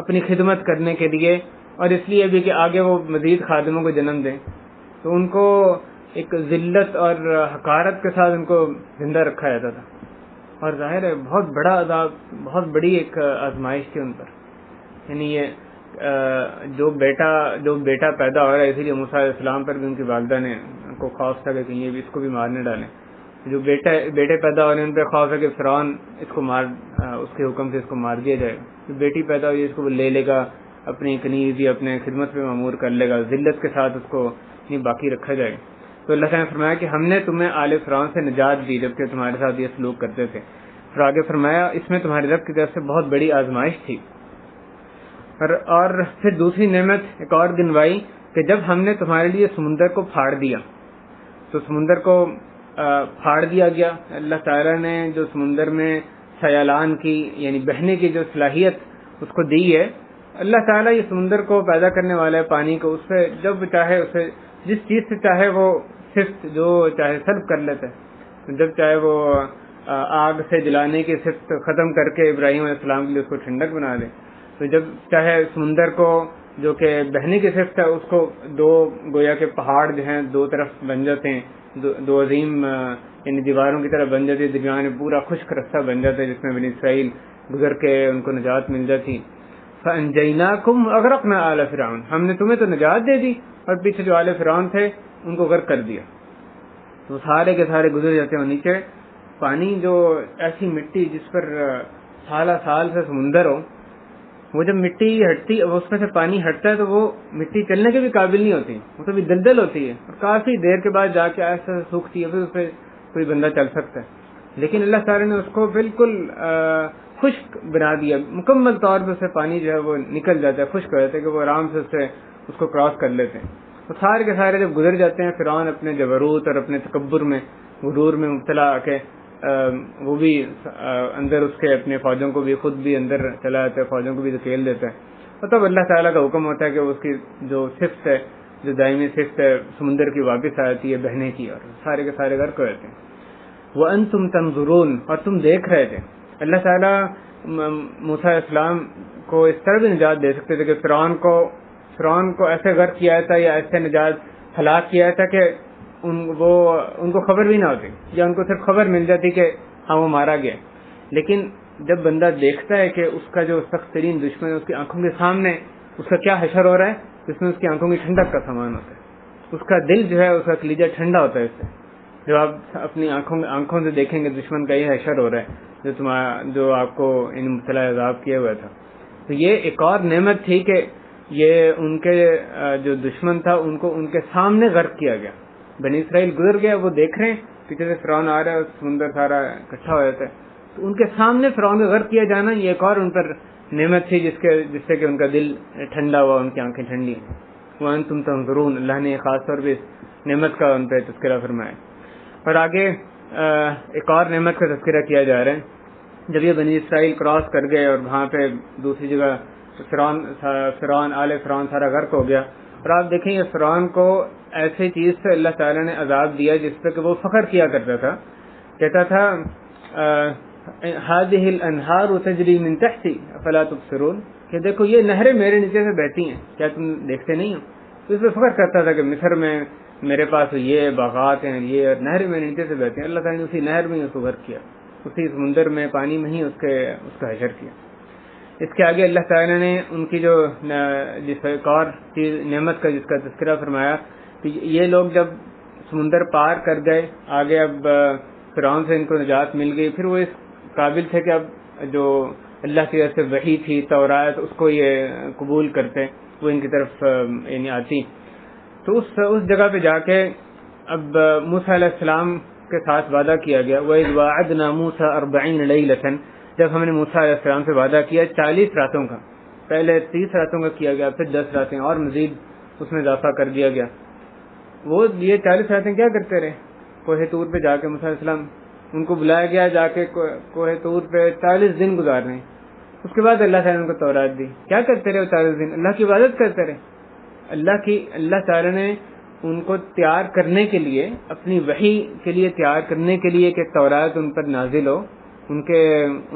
[SPEAKER 1] اپنی خدمت کرنے کے لیے، اور اس لیے بھی کہ آگے وہ مزید خادموں کو جنم دیں، تو ان کو ایک ذلت اور حقارت کے ساتھ ان کو زندہ رکھا جاتا تھا۔ اور ظاہر ہے بہت بڑا عذاب، بہت بڑی ایک آزمائش تھی ان پر، یعنی یہ جو بیٹا پیدا ہو رہا ہے، اسی لیے موسیٰ علیہ السلام پر بھی ان کی والدہ نے ان کو خوف تھا کہ کہیں یہ بھی اس کو بھی مارنے ڈالیں۔ جو بیٹے پیدا ہو رہے ہیں ان پہ خوف ہے کہ فرعون اس کے حکم سے اس کو مار دیا جائے گا، بیٹی پیدا ہوئی اس کو لے لے گا اپنی کنیز یا اپنے خدمت پہ مامور کر لے گا، ذلت کے ساتھ اس کو نہیں باقی رکھا جائے گا۔ تو اللہ تعالیٰ نے فرمایا کہ ہم نے تمہیں آل فرعون سے نجات دی جبکہ تمہارے ساتھ یہ سلوک کرتے تھے، پھر آگے فرمایا اس میں تمہارے رب کی طرف سے بہت بڑی آزمائش تھی۔ اور پھر دوسری نعمت ایک اور گنوائی کہ جب ہم نے تمہارے لیے سمندر کو پھاڑ دیا، تو سمندر کو پھاڑ دیا گیا، اللہ تعالیٰ نے جو سمندر میں سیلان کی یعنی بہنے کی جو صلاحیت اس کو دی ہے، اللہ تعالیٰ یہ سمندر کو پیدا کرنے والا ہے، پانی کو، اس سے جب چاہے اسے جس چیز سے چاہے وہ صفت جو چاہے سلب کر لیتا ہے، جب چاہے وہ آگ سے جلانے کی صفت ختم کر کے ابراہیم علیہ السلام کے لیے اس کو ٹھنڈک بنا دے، تو جب چاہے سمندر کو جو کہ بہنے کی صفت ہے اس کو دو گویا کے پہاڑ جو ہیں دو طرف بن جاتے ہیں، دو عظیم یعنی دیواروں کی طرح بن جاتی ہے، درمیان میں پورا خشک رستہ بن جاتا ہے جس میں بنی اسرائیل گزر کے ان کو نجات مل جاتی۔ فَأَنْجَيْنَاكُمْ وَأَغْرَقْنَا آلَ فِرْعَوْنَ، ہم نے تمہیں تو نجات دے دی اور پیچھے جو آل فرعون تھے ان کو غرق کر دیا، تو سارے کے سارے گزر جاتے ہیں نیچے۔ پانی جو ایسی مٹی جس پر سالہ سال سے سمندر ہو، وہ جب مٹی ہٹتی اس میں سے پانی ہٹتا ہے تو وہ مٹی چلنے کے بھی قابل نہیں ہوتی، وہ تو بھی دلدل ہوتی ہے اور کافی دیر کے بعد جا کے ایسا سوکھتی ہے، پھر اس پہ کوئی بندہ چل سکتا ہے۔ لیکن اللہ تعالیٰ نے اس کو بالکل خشک بنا دیا، مکمل طور پہ اسے پانی جو ہے وہ نکل جاتا ہے، خشک ہو جاتا ہے کہ وہ آرام سے اس کو کراس کر لیتے ہیں۔ تو سارے کے سارے جب گزر جاتے ہیں، فرعون اپنے جبروت اور اپنے تکبر میں غرور میں مبتلا آ کے وہ بھی اندر اس کے اپنے فوجوں کو بھی خود بھی اندر چلا جاتا ہے، فوجوں کو بھی دھکیل دیتا ہے، اور تب اللہ تعالیٰ کا حکم ہوتا ہے کہ اس کی جو صفت ہے، جو دائمی صفت ہے سمندر کی واپس آ جاتی ہے بہنے کی، اور سارے کے سارے غرق ہو جاتے ہیں۔ وَأَنْتُمْ تَنْظُرُونَ، اور تم دیکھ رہے تھے۔ اللہ تعالیٰ موسیٰ علیہ السلام کو اس طرح بھی نجات دے سکتے تھے کہ فرعون کو ایسے غرق کیا تھا یا ایسے نجات ہلاک کیا تھا کہ ان کو خبر بھی نہ ہوتی، یا ان کو صرف خبر مل جاتی کہ ہاں وہ مارا گیا۔ لیکن جب بندہ دیکھتا ہے کہ اس کا جو سخت ترین دشمن ہے اس کی آنکھوں کے سامنے اس کا کیا حشر ہو رہا ہے؟ اس میں اس کی آنکھوں کی ٹھنڈک کا سامان ہوتا ہے، اس کا دل جو ہے اس کا کلیجہ ٹھنڈا ہوتا ہے اس سے. جو آپ اپنی آنکھوں سے دیکھیں گے دشمن کا یہ حشر ہو رہا ہے جو آپ کو ان مبتلا عذاب کیا ہوا تھا. تو یہ ایک اور نعمت تھی کہ یہ ان کے جو دشمن تھا ان کو ان کے سامنے غرق کیا گیا. بنی اسرائیل گزر گیا، وہ دیکھ رہے ہیں پیچھے سے فرعون آ رہا ہے، سمندر سارا اکٹھا ہو جاتا ہے، تو ان کے سامنے فرعون کا غرق کیا جانا یہ ایک اور ان پر نعمت تھی جس سے کہ ان کا دل ٹھنڈا ہوا، ان کی آنکھیں ٹھنڈی. وَأَنْتُمْ تَنْظُرُونَ، اللہ نے خاص طور پہ اس نعمت کا ان پہ تذکرہ فرمایا. اور آگے ایک اور نعمت کا تذکرہ کیا جا رہا ہے. جب یہ بنی اسرائیل کراس کر گئے اور وہاں پہ دوسری جگہ فرعون آل فرعون سارا غرق ہو گیا، اور آپ دیکھیں یہ فرعون کو ایسی چیز سے اللہ تعالیٰ نے عذاب دیا جس پہ کہ وہ فخر کیا کرتا تھا، کہتا تھا هذه الانہار تجری من تحتی افلا تبصرون، کہ دیکھو یہ نہریں میرے نیچے سے بہتی ہیں، کیا تم دیکھتے نہیں ہو؟ تو اس پہ فخر کرتا تھا کہ مصر میں میرے پاس یہ باغات ہیں، یہ نہر میرے نیچے سے بہتے ہیں. اللہ تعالیٰ نے اسی نہر میں اس کو غرق کیا، اسی سمندر میں پانی میں ہی اس کا حشر کیا. اس کے آگے اللہ تعالیٰ نے ان کی جو جس ایک اور چیز نعمت کا جس کا تذکرہ فرمایا کہ یہ لوگ جب سمندر پار کر گئے آگے، اب فرعون سے ان کو نجات مل گئی، پھر وہ اس قابل تھے کہ اب جو اللہ کی طرف سے وحی تھی تورات اس کو یہ قبول کرتے، وہ ان کی طرف یعنی آتی. تو اس جگہ پہ جا کے اب موسیٰ علیہ السلام کے ساتھ وعدہ کیا گیا. وَإِذْ وَاعَدْنَا مُوسَىٰ 40 لَيْلَةً، جب ہم نے موسیٰ علیہ السلام سے وعدہ کیا 40 راتوں کا، پہلے 30 راتوں کا کیا گیا، پھر 10 راتیں اور مزید اس میں اضافہ کر دیا گیا. وہ یہ 40 راتیں کیا کرتے رہے؟ کوہ طور پہ جا کے موسیٰ علیہ السلام ان کو بلایا گیا، جا کے کوہ طور پہ 40 دن گزار رہے ہیں. اس کے بعد اللہ تعالیٰ نے ان کو تورات دی. کیا کرتے رہے 40 دن؟ اللہ کی عبادت کرتے رہے. اللہ تعالیٰ نے ان کو تیار کرنے کے لیے، اپنی وحی کے لیے تیار کرنے کے لیے کہ تورات ان پر نازل ہو، ان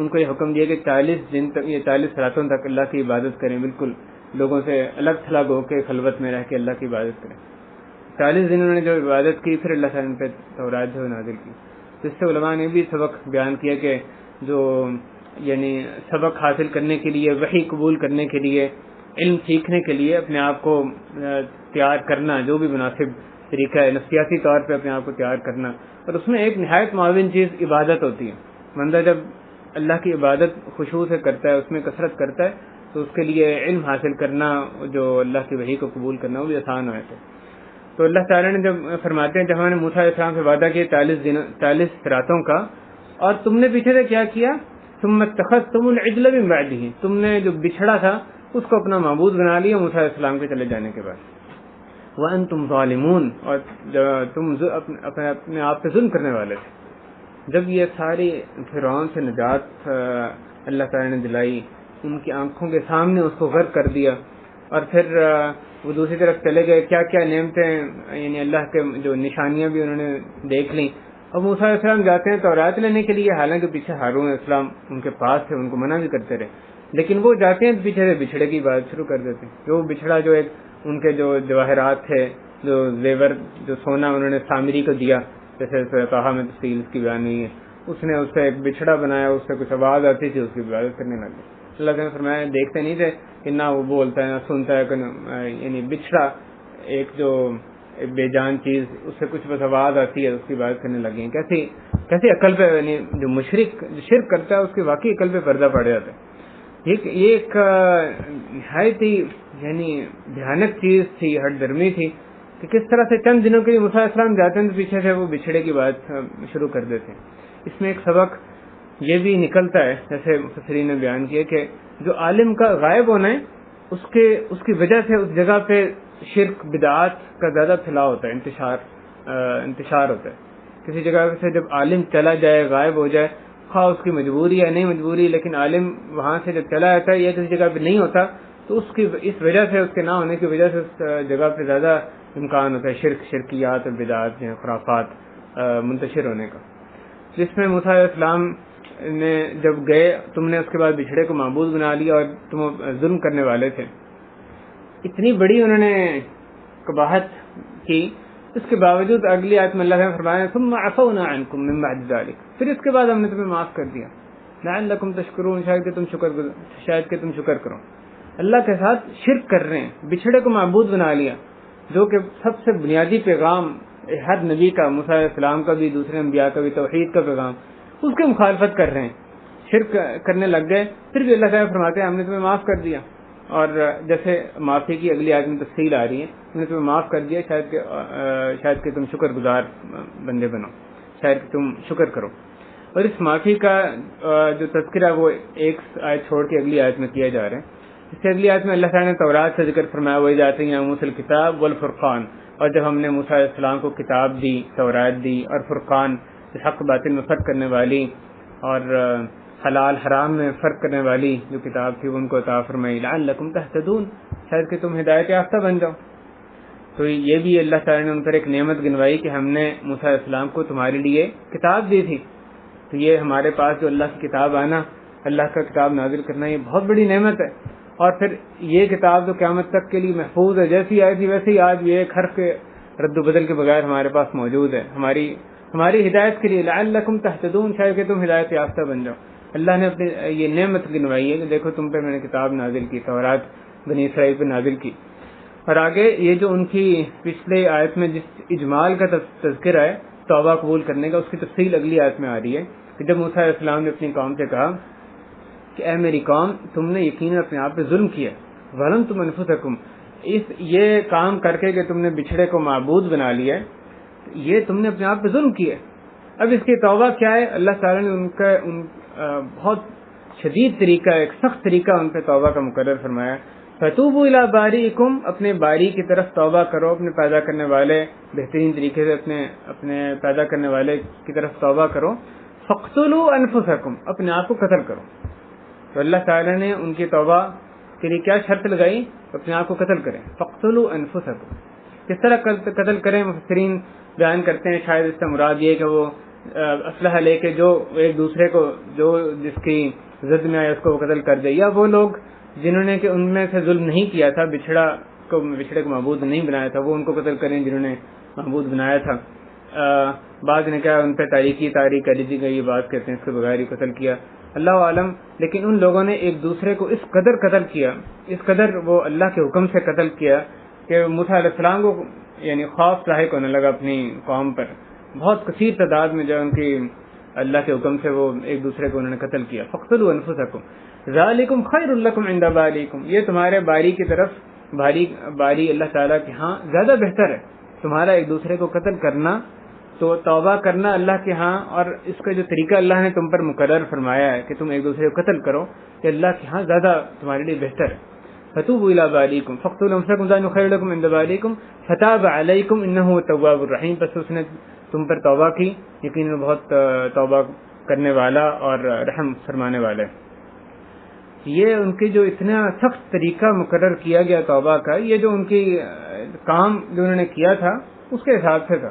[SPEAKER 1] کو یہ حکم دیا کہ 40 دن تک، یہ 40 راتوں تک اللہ کی عبادت کریں، بالکل لوگوں سے الگ تھلگ ہو کے خلوت میں رہ کے اللہ کی عبادت کریں. 40 دن انہوں نے جو عبادت کی، پھر اللہ تعالیٰ نے پہ تورات جو نازل کی. تو اس سے علماء نے بھی سبق بیان کیا کہ جو یعنی سبق حاصل کرنے کے لیے، وحی قبول کرنے کے لیے، علم سیکھنے کے لیے اپنے آپ کو تیار کرنا جو بھی مناسب طریقہ ہے، نفسیاتی طور پہ اپنے آپ کو تیار کرنا. اور اس میں ایک نہایت معاون چیز عبادت ہوتی ہے. بندہ جب اللہ کی عبادت خشوع سے کرتا ہے، اس میں کثرت کرتا ہے، تو اس کے لیے علم حاصل کرنا، جو اللہ کی وحی کو قبول کرنا، وہ بھی آسان ہو جاتا ہے. تو اللہ تعالیٰ نے جب فرماتے ہیں جب ہم نے موسیٰ علیہ السلام سے وعدہ کیا 40 راتوں کا، اور تم نے پیچھے سے کیا کیا؟ ثم اتخذتم العجل من بعده، تم نے جو بچھڑا تھا اس کو اپنا معبود بنا لیا موسیٰ علیہ السلام کے چلے جانے کے بعد. وانتم ظالمون، اور تم اپنے آپ پہ ظلم کرنے والے تھے. جب یہ ساری فرعون سے نجات اللہ تعالیٰ نے دلائی، ان کی آنکھوں کے سامنے اس کو غرق کر دیا، اور پھر وہ دوسری طرف چلے گئے، کیا کیا نعمتیں یعنی اللہ کے جو نشانیاں بھی انہوں نے دیکھ لیں. اور موسیٰ علیہ السلام جاتے ہیں تورات لینے کے لیے، حالانکہ پیچھے ہارون علیہ السلام ان کے پاس تھے، ان کو منع بھی کرتے رہے، لیکن وہ جاتے ہیں پیچھے سے بچھڑے کی بات شروع کر دیتے ہیں. جو بچھڑا جو ایک ان کے جو جواہرات تھے، جو زیور، جو سونا انہوں نے سامری کو دیا، جیسے طٰہٰ میں تفصیل اس کی بیان ہوئی ہے، اس نے اس سے ایک بچھڑا بنایا، اس سے کچھ آواز آتی تھی، اس کی عبادت کرنے لگے. اللہ تعالیٰ نے فرمایا دیکھتے نہیں تھے کہ نہ وہ بولتا ہے نہ سنتا ہے، یعنی بچھڑا ایک جو بے جان چیز، اس سے کچھ بس آواز آتی ہے، اس کی عبادت کرنے لگے ہیں. کیسی عقل پہ، یعنی جو مشرک شرک کرتا ہے اس کی واقعی عقل پہ پردہ پڑ جاتا ہے. یہ ایک نہایت ہی یعنی بھیانک چیز تھی، ہٹ درمی تھی کہ کس طرح سے چند دنوں کے لیے موسیٰ علیہ السلام جاتے ہیں تو پیچھے سے وہ بچھڑے کی بات شروع کر دیتے ہیں. اس میں ایک سبق یہ بھی نکلتا ہے، جیسے مفسرین نے بیان کیا کہ جو عالم کا غائب ہونا ہے اس کی وجہ سے اس جگہ پہ شرک بدعات کا زیادہ پھیلاؤ ہوتا ہے، انتشار ہوتا ہے. کسی جگہ سے جب عالم چلا جائے، غائب ہو جائے، خواہ اس کی مجبوری ہے نہیں مجبوری، لیکن عالم وہاں سے جب چلا جاتا ہے یا کسی جگہ پہ نہیں ہوتا تو اس وجہ سے، اس کے نہ ہونے کی وجہ سے اس جگہ پہ زیادہ امکان ہوتا ہے شرکیات اور بدعات جو خرافات منتشر ہونے کا. جس میں موسیٰ علیہ السلام نے جب گئے، تم نے اس کے بعد بچھڑے کو معبود بنا لیا اور تم ظلم کرنے والے تھے. اتنی بڑی انہوں نے قباحت کی، اس کے باوجود اگلی آیت میں اللہ نے فرمایا ثم عفونا عنکم من بعد ذلک، پھر اس کے بعد ہم نے تمہیں معاف کر دیا. لعلکم تشکرون، شاید کہ تم شکر کرو. اللہ کے ساتھ شرک کر رہے ہیں، بچھڑے کو معبود بنا لیا، جو کہ سب سے بنیادی پیغام ہر نبی کا، موسیٰ علیہ السلام کا بھی، دوسرے انبیاء کا بھی، توحید کا پیغام، اس کی مخالفت کر رہے ہیں، شرک کرنے لگ گئے. پھر بھی اللہ تعالیٰ فرماتے ہیں ہم نے تمہیں معاف کر دیا. اور جیسے معافی کی اگلی آیت میں تفصیل آ رہی ہے، ہم نے تمہیں معاف کر دیا، شاید کہ تم شکر گزار بندے بنو، شاید کہ تم شکر کرو. اور اس معافی کا جو تذکرہ وہ ایک آیت چھوڑ کے اگلی آیت میں کیا جا رہا ہے. اس سے اگلی آیت میں اللہ تعالیٰ نے تورات سے ذکر فرمایا ہوئے جاتے ہیں موسیٰ الکتاب والفرقان، اور جب ہم نے موسیٰ علیہ السلام کو کتاب دی، تورات دی، اور فرقان حق باطل میں فرق کرنے والی اور حلال حرام میں فرق کرنے والی جو کتاب تھی وہ ان کو عطا فرمائی، لعلکم تہتدون، شاید کہ تم ہدایت یافتہ بن جاؤ. تو یہ بھی اللہ تعالیٰ نے ان پر ایک نعمت گنوائی کہ ہم نے موسیٰ علیہ السلام کو تمہارے لیے کتاب دی تھی. تو یہ ہمارے پاس جو اللہ کی کتاب آنا، اللہ کا کتاب نازل کرنا، یہ بہت بڑی نعمت ہے. اور پھر یہ کتاب جو قیامت تک کے لیے محفوظ ہے، جیسی آئی تھی ویسے ہی آج بھی ایک حرف کے رد و بدل کے بغیر ہمارے پاس موجود ہے، ہماری ہدایت کے لیے، لعلکم تہتدون، شاید کہ تم ہدایت یافتہ بن جاؤ. اللہ نے اپنی یہ نعمت گنوائی ہے کہ دیکھو تم پہ میں نے کتاب نازل کی، تورات بنی اسرائیل پہ نازل کی. اور آگے یہ جو ان کی پچھلے آیت میں جس اجمال کا تذکرہ ہے توبہ قبول کرنے کا، اس کی تفصیل اگلی آیت میں آ رہی ہے کہ جب موسیٰ علیہ السلام نے اپنی قوم سے کہا کہ اے میری قوم، تم نے یقیناً اپنے آپ پہ ظلم کیا، ظلمتم انفسکم، یہ کام کر کے کہ تم نے بچھڑے کو معبود بنا لیا، یہ تم نے اپنے آپ پہ ظلم کیا. اب اس کی توبہ کیا ہے؟ اللہ تعالیٰ نے ان کا بہت شدید طریقہ، ایک سخت طریقہ ان پہ توبہ کا مقرر فرمایا. فتوبوا الی بارئکم، اپنے باری کی طرف توبہ کرو، اپنے پیدا کرنے والے بہترین طریقے سے اپنے پیدا کرنے والے کی طرف توبہ کرو. فاقتلوا انفسکم، اپنے آپ کو قتل کرو. تو اللہ تعالیٰ نے ان کی توبہ کے لیے کیا شرط لگائی؟ اپنے آپ کو قتل کریں. فاقتلوا انفسکم، کس طرح قتل کریں؟ مفسرین بیان کرتے ہیں شاید اس سے مراد یہ کہ وہ اسلحہ لے کے جو ایک دوسرے کو جو جس کی زد میں آئے اس کو وہ قتل کر دے، یا وہ لوگ جنہوں نے کہ ان میں سے ظلم نہیں کیا تھا، بچھڑے کو معبود نہیں بنایا تھا، وہ ان کو قتل کریں جنہوں نے معبود بنایا تھا. بعض نے کہا ان پہ تاریخ کر دی گئی، یہ بات کہتے ہیں اس کے بغیر ہی قتل کیا، اللہ عالم. لیکن ان لوگوں نے ایک دوسرے کو اس قدر قتل کیا، اس قدر وہ اللہ کے حکم سے قتل کیا کہ موسیٰ علیہ السلام کو یعنی خوف لاحق ہونے لگا اپنی قوم پر. بہت کثیر تعداد میں جو ان کی اللہ کے حکم سے وہ ایک دوسرے کو انہوں نے قتل کیا. فاقتلوا انفسکم ذالکم خیر لکم عند باریکم، یہ تمہارے باری کی طرف باری اللہ تعالیٰ کے ہاں زیادہ بہتر ہے تمہارا ایک دوسرے کو قتل کرنا. تو توبہ کرنا اللہ کے ہاں، اور اس کا جو طریقہ اللہ نے تم پر مقرر فرمایا ہے کہ تم ایک دوسرے کو قتل کرو، کہ اللہ کے ہاں زیادہ تمہارے لیے بہتر ہے. فتوبوا الی بارئکم فاقتلوا انفسکم ذالکم خیر لکم عند باریکم فتاب علیکم انہ هو التواب الرحیم. پس اس نے تم پر توبہ کی، یقیناً بہت توبہ کرنے والا اور رحم فرمانے والا ہے. یہ ان کی جو اتنا سخت طریقہ مقرر کیا گیا توبہ کا، یہ جو ان کی کام جو انہوں نے کیا تھا اس کے حساب سے تھا.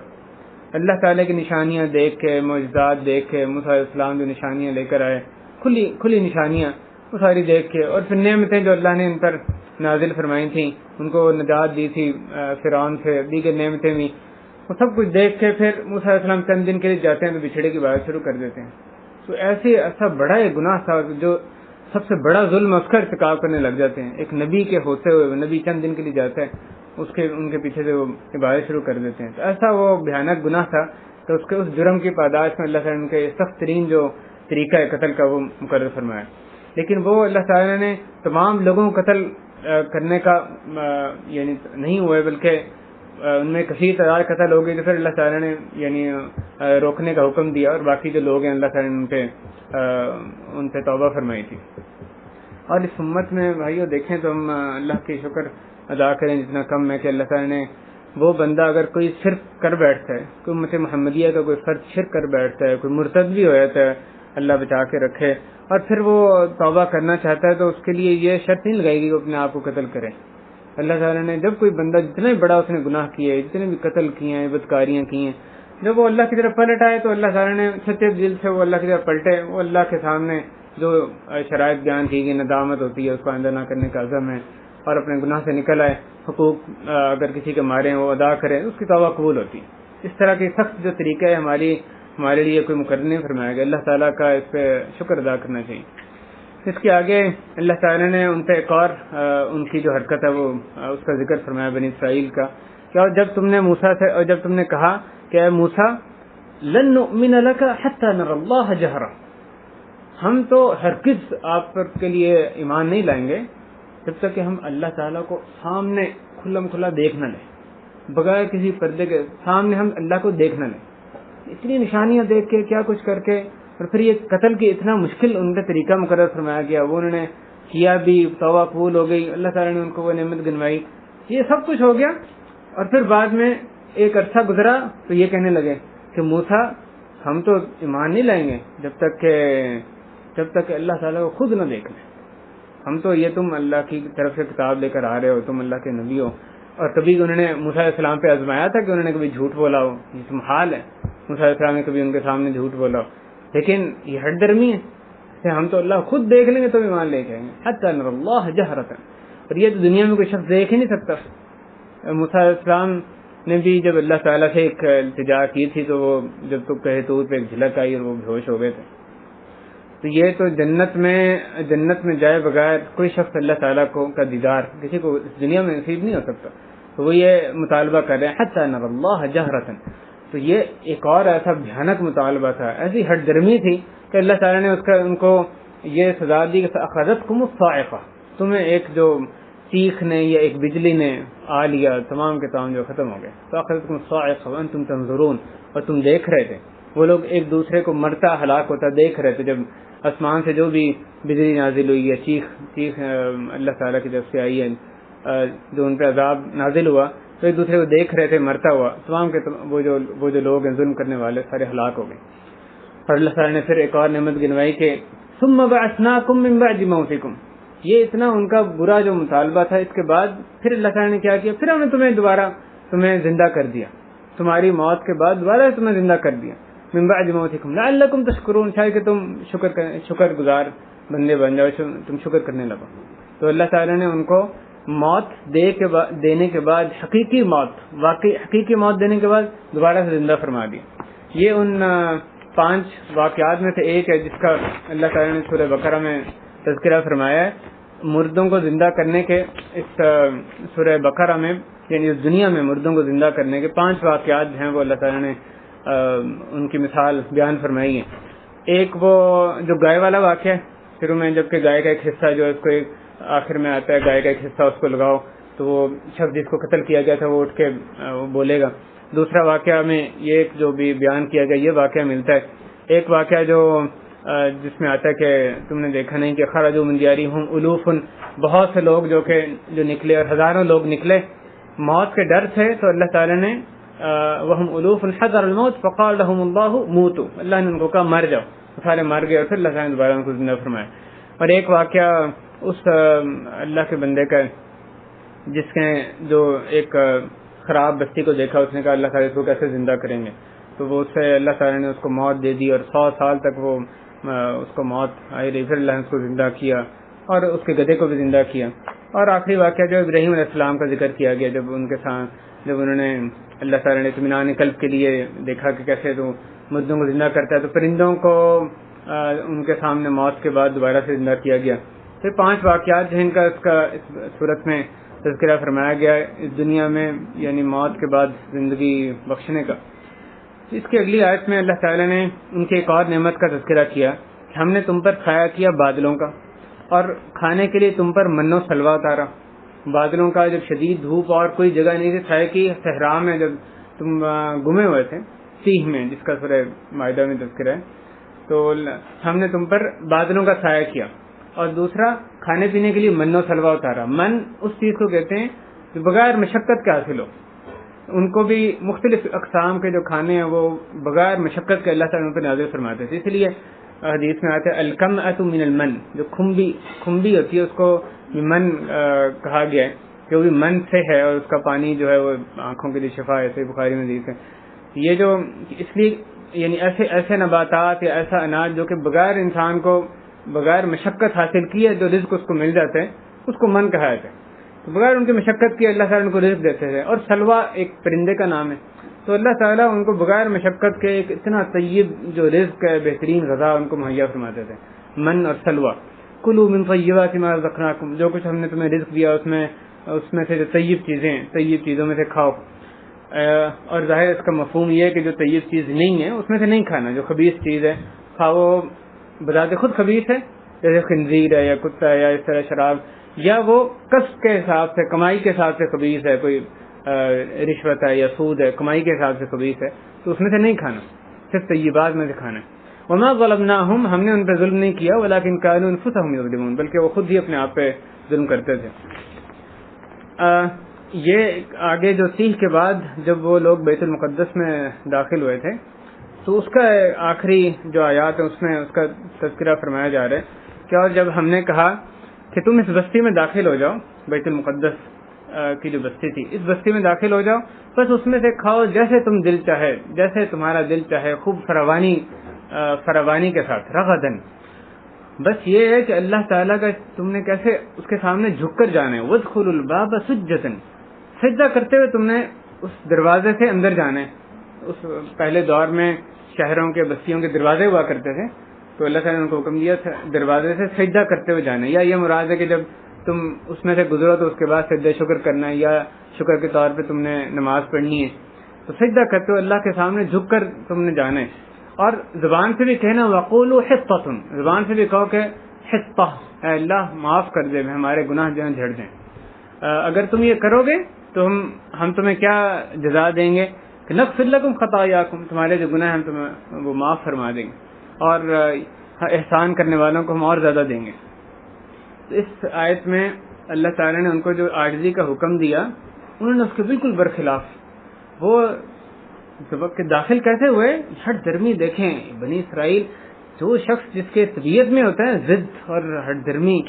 [SPEAKER 1] اللہ تعالیٰ کی نشانیاں دیکھ کے، معجزات دیکھ کے، موسیٰ علیہ السلام جو نشانیاں لے کر آئے، کھلی نشانیاں، وہ ساری دیکھ کے، اور پھر نعمتیں جو اللہ نے ان پر نازل فرمائی تھیں، ان کو نجات دی تھی فرعون سے، دیگر نعمتیں بھی، وہ سب کچھ دیکھ کے پھر موسیٰ علیہ السلام چند دن کے لیے جاتے ہیں تو بچھڑے کی بات شروع کر دیتے ہیں. تو ایسا بڑا ایک گناہ تھا جو سب سے بڑا ظلم اس کا ارتکاب کرنے لگ جاتے ہیں. ایک نبی کے ہوتے ہوئے، نبی چند دن کے لیے جاتا ہے، ان کے پیچھے سے وہ عبادت شروع کر دیتے ہیں. تو ایسا وہ بھیانک گناہ تھا کہ اس جرم کی پاداش میں اللہ تعالیٰ نے ان کے سخت ترین جو طریقہ ہے قتل کا وہ مقرر فرمایا. لیکن وہ اللہ تعالیٰ نے تمام لوگوں کو قتل کرنے کا یعنی نہیں ہوئے، بلکہ ان میں کثیر تعداد قتل ہو گئی. تو پھر اللہ تعالیٰ نے یعنی روکنے کا حکم دیا، اور باقی جو لوگ ہیں اللہ تعالیٰ نے ان پہ توبہ فرمائی تھی. اور اس امت میں بھائیو دیکھیں تو ہم اللہ کی شکر ادا کریں جتنا کم ہے کہ اللہ تعالیٰ نے وہ بندہ اگر کوئی شرک کر بیٹھتا ہے، کوئی امت محمدیہ کا کوئی فرد شرک کر بیٹھتا ہے، کوئی مرتد بھی ہو جاتا ہے، اللہ بچا کے رکھے، اور پھر وہ توبہ کرنا چاہتا ہے تو اس کے لیے یہ شرط نہیں لگائے گی کہ اپنے آپ کو قتل کرے. اللہ تعالیٰ نے جب کوئی بندہ جتنا بھی بڑا اس نے گناہ کیے، جتنے بھی قتل کیے ہیں، بدکاریاں کی ہیں، جب وہ اللہ کی طرف پلٹ آئے تو اللہ تعالیٰ نے سچے دل سے وہ اللہ کی طرف پلٹے، وہ اللہ کے سامنے جو شرائط بیان کی گئی، ندامت ہوتی ہے، اس کو آئندہ نہ کرنے کا عزم ہے، اور اپنے گناہ سے نکل آئے، حقوق اگر کسی کے مارے ہیں وہ ادا کرے، اس کی توبہ قبول ہوتی. اس طرح کی سخت جو طریقہ ہے ہمارے لیے کوئی مقرر نہیں فرمایا گیا. اللہ تعالیٰ کا اس پہ شکر ادا کرنا چاہیے. اس کے آگے اللہ تعالیٰ نے ان پہ ایک اور ان کی جو حرکت ہے وہ اس کا ذکر فرمایا بنی اسرائیل کا کہ اور جب تم نے موسیٰ سے اور جب تم نے کہا کہ اے موسیٰ لن نؤمن لک حتی نری اللہ جہرا، ہم تو ہرگز آپ پر کے لیے ایمان نہیں لائیں گے جب تک کہ ہم اللہ تعالیٰ کو سامنے کھلم کھلا دیکھ نہ لیں، بغیر کسی پردے کے سامنے ہم اللہ کو دیکھ نہ لیں۔ اتنی نشانیاں دیکھ کے کیا کچھ کر کے اور پھر یہ قتل کی اتنا مشکل ان کا طریقہ مقرر فرمایا گیا، وہ انہوں نے کیا بھی، توبہ قبول ہو گئی، اللہ تعالیٰ نے ان کو وہ نعمت گنوائی، یہ سب کچھ ہو گیا۔ اور پھر بعد میں ایک عرصہ گزرا تو یہ کہنے لگے کہ موسیٰ ہم تو ایمان نہیں لائیں گے جب تک کہ اللہ تعالیٰ کو خود نہ دیکھ لیں، ہم تو یہ تم اللہ کی طرف سے کتاب لے کر آ رہے ہو، تم اللہ کے نبی ہو۔ اور کبھی انہوں نے موسیٰ علیہ السلام پہ آزمایا تھا کہ انہوں نے کبھی جھوٹ بولا ہو، یہ تو محال ہے موسیٰ علیہ السلام نے کبھی ان کے سامنے جھوٹ بولا ہو، لیکن یہ ہٹ درمی ہے کہ ہم تو اللہ خود دیکھ لیں گے تو ایمان لے کے آئیں گے، حتی نری اللہ جہرۃ۔ اور یہ تو دنیا میں کوئی شخص دیکھ ہی نہیں سکتا۔ موسیٰ علیہ السلام نے بھی جب اللہ تعالیٰ سے ایک التجا کی تھی تو وہ جب تو کہے تو پہ ایک جھلک آئی اور وہ بے ہوش ہو گئے تھے۔ تو یہ تو جنت میں جائے بغیر کوئی شخص اللہ تعالیٰ کا دیدار کسی کو اس دنیا میں نصیب نہیں ہو سکتا، تو وہ یہ مطالبہ کر رہے ہیں حتی نری اللہ جہرۃ۔ تو یہ ایک اور ایسا بھیانک مطالبہ تھا، ایسی ہٹ درمی تھی کہ اللہ تعالیٰ نے ان کو یہ سزا دی کہ اخذتکم الصاعقہ، تمہیں ایک جو چیخ نے یا ایک بجلی نے آ لیا، تمام کے تمام جو ختم ہو گئے۔ فاخذتکم الصاعقہ وانتم تنظرون، اور تم دیکھ رہے تھے، وہ لوگ ایک دوسرے کو مرتا ہلاک ہوتا دیکھ رہے تھے، جب آسمان سے جو بھی بجلی نازل ہوئی ہے، چیخ اللہ تعالیٰ کی طرف سے آئی ہے، جو ان پہ عذاب نازل ہوا، تو ایک دوسرے کو دیکھ رہے تھے مرتا ہوا، تمام کے وہ جو لوگ ہیں ظلم کرنے والے سارے ہلاک ہو گئے۔ اور اللہ تعالیٰ نے پھر ایک اور نعمت گنوائی کہ ثم بعثناکم من بعد موتکم، یہ اتنا ان کا برا جو مطالبہ تھا، اس کے بعد پھر اللہ تعالیٰ نے کیا کیا، پھر ہم نے تمہیں زندہ کر دیا، تمہاری موت کے بعد دوبارہ تمہیں زندہ کر دیا، من بعد موتکم لعلکم تشکرون، شاید کہ تم شکر گزار بندے بن جاؤ، تم شکر کرنے لگو۔ تو اللہ تعالیٰ نے ان کو موت دینے کے بعد حقیقی موت دینے کے بعد دوبارہ سے زندہ فرما دیا۔ یہ ان 5 واقعات میں سے ایک ہے جس کا اللہ تعالیٰ نے سورہ بقرہ میں تذکرہ فرمایا ہے۔ مردوں کو زندہ کرنے کے اس سورہ بقرہ میں، یعنی اس دنیا میں مردوں کو زندہ کرنے کے 5 واقعات ہیں، وہ اللہ تعالیٰ نے ان کی مثال بیان فرمائی ہے۔ ایک وہ جو گائے والا واقعہ ہے، شروع میں جبکہ گائے کا ایک حصہ جو ہے اس کو آخر میں آتا ہے، گائے کا ایک حصہ اس کو لگاؤ تو وہ شخص جس کو قتل کیا گیا تھا وہ اٹھ کے بولے گا۔ دوسرا واقعہ میں یہ جو بھی بیان کیا گیا یہ واقعہ ملتا ہے۔ ایک واقعہ جس میں آتا ہے کہ تم نے دیکھا نہیں کہ خرجوا من دیارہم الوف، بہت سے لوگ جو نکلے اور ہزاروں لوگ نکلے موت کے ڈر سے، تو اللہ تعالیٰ نے وہم الوف حذر الموت فقال لهم اللہ موتوا، اللہ نے ان کو کہا مر جاؤ، سارے مر گئے اور پھر اللہ تعالیٰ نے دوبارہ ان کو زندہ فرمایا۔ اور ایک واقعہ اس اللہ کے بندے کا جس نے جو ایک خراب بستی کو دیکھا، اس نے کہا اللہ تعالیٰ اس کو کیسے زندہ کریں گے، تو وہ اس سے اللہ تعالیٰ نے اس کو موت دے دی اور 100 سال تک وہ اس کو موت آئی رہی، پھر اللہ نے اس کو زندہ کیا اور اس کے گدھے کو بھی زندہ کیا۔ اور آخری واقعہ جو ابراہیم علیہ السلام کا ذکر کیا گیا، جب انہوں نے اللہ تعالیٰ نے اطمینان قلب کے لیے دیکھا کہ کیسے تو مردوں کو زندہ کرتا ہے، تو پرندوں کو ان کے سامنے موت کے بعد دوبارہ سے زندہ کیا گیا۔ پھر 5 واقعات جن کا اس صورت میں تذکرہ فرمایا گیا اس دنیا میں، یعنی موت کے بعد زندگی بخشنے کا۔ اس کی اگلی آیت میں اللہ تعالیٰ نے ان کی ایک اور نعمت کا تذکرہ کیا کہ ہم نے تم پر چھایا کیا بادلوں کا، اور کھانے کے لیے تم پر من و سلوہ اتارا۔ بادلوں کا جب شدید دھوپ اور کوئی جگہ نہیں تھی، چھایا کی صحرا میں جب تم گمے ہوئے تھے، سیہ میں، جس کا سورہ مائدہ میں تذکرہ ہے، تو ہم نے تم پر بادلوں کا سایہ کیا۔ اور دوسرا کھانے پینے کے لیے من و سلوہ اتارا۔ من اس چیز کو کہتے ہیں جو بغیر مشقت کے حاصل ہو، ان کو بھی مختلف اقسام کے جو کھانے ہیں وہ بغیر مشقت کے اللہ تعالیٰ ان پر نازل فرماتے تھے۔ اس لیے حدیث میں آتا ہے الکمأۃ من المن، جو کھمبی ہوتی ہے اس کو من کہا گیا ہے کہ وہ بھی من سے ہے، اور اس کا پانی جو ہے وہ آنکھوں کے لیے شفا ہے، صحیح بخاری میں حدیث ہے۔ یہ جو اس لیے یعنی ایسے نباتات یا ایسا اناج جو کہ بغیر انسان کو بغیر مشقت حاصل کی ہے، جو رزق اس کو مل جاتا ہے، اس کو من کہا جاتا ہے۔ تو بغیر ان کی مشقت کی اللہ تعالیٰ ان کو رزق دیتے تھے۔ اور سلوہ ایک پرندے کا نام ہے، تو اللہ تعالیٰ ان کو بغیر مشقت کے ایک اتنا طیب جو رزق ہے، بہترین غذا ان کو مہیا فرماتے تھے، من اور سلوہ۔ کلوا من طیبات ما رزقناکم، جو کچھ ہم نے تمہیں رزق دیا اس میں سے جو طیب چیزوں میں سے کھاؤ. اور ظاہر اس کا مفہوم یہ ہے کہ جو طیب چیز نہیں ہے اس میں سے نہیں کھانا. جو خبیث چیز ہے کھاؤ، بذات خود خبیث ہے، جیسے خنزیر ہے یا کتا ہے یا اس طرح شراب، یا وہ کسب کے حساب سے، کمائی کے حساب سے خبیث ہے، کوئی رشوت ہے یا سود ہے، کمائی کے حساب سے خبیث ہے، تو اس میں سے نہیں کھانا، صرف طیبات میں سے کھانا ہے. وما ظلمناہم، ہم نے ان پہ ظلم نہیں کیا، ولکن کانوا انفسہم یظلمون، بلکہ وہ خود ہی اپنے آپ پہ ظلم کرتے تھے. یہ آگے جو 30 کے بعد جب وہ لوگ بیت المقدس میں داخل ہوئے تھے تو اس کا آخری جو آیات ہے اس میں اس کا تذکرہ فرمایا جا رہا ہے کہ اور جب ہم نے کہا کہ تم اس بستی میں داخل ہو جاؤ، بیت المقدس کی جو بستی تھی، اس بستی میں داخل ہو جاؤ، بس اس میں سے کھاؤ جیسے تم دل چاہے، جیسے تمہارا دل چاہے، خوب فراوانی کے ساتھ، رغدن. بس یہ ہے کہ اللہ تعالیٰ کا تم نے کیسے اس کے سامنے جھک کر جانا ہے. وادخلوا الباب سجدا، سجدہ کرتے ہوئے تم نے اس دروازے سے اندر جانا ہے. اس پہلے دور میں شہروں کے بستیوں کے دروازے ہوا کرتے تھے، تو اللہ تعالیٰ نے ان کو حکم دیا تھا دروازے سے سجدہ کرتے ہوئے جانا ہے. یا یہ مراد ہے کہ جب تم اس میں سے گزرو تو اس کے بعد سجدہ شکر کرنا ہے، یا شکر کے طور پہ تم نے نماز پڑھنی ہے، تو سجدہ کرتے ہوئے اللہ کے سامنے جھک کر تم نے جانا ہے. اور زبان سے بھی کہنا وقولوا حطۃ، زبان سے بھی کہو کہ حطہ، اے اللہ معاف کر دے، ہمارے گناہ جو ہیں جھڑ دیں. اگر تم یہ کرو گے تو ہم تمہیں کیا جزا دیں گے کہ نغفر لکم خطایاکم، تمہارے جو گناہ ہیں ہم تمہیں وہ معاف فرما دیں گے، اور احسان کرنے والوں کو ہم اور زیادہ دیں گے. اس آیت میں اللہ تعالیٰ نے ان کو جو عاجزی کا حکم دیا انہوں نے اس کے بالکل برخلاف، وہ کہ داخل کیسے ہوئے، ہٹ درمی. دیکھیں بنی اسرائیل، جو شخص جس کے طبیعت میں ہوتا ہے ضد اور ہٹ درمی،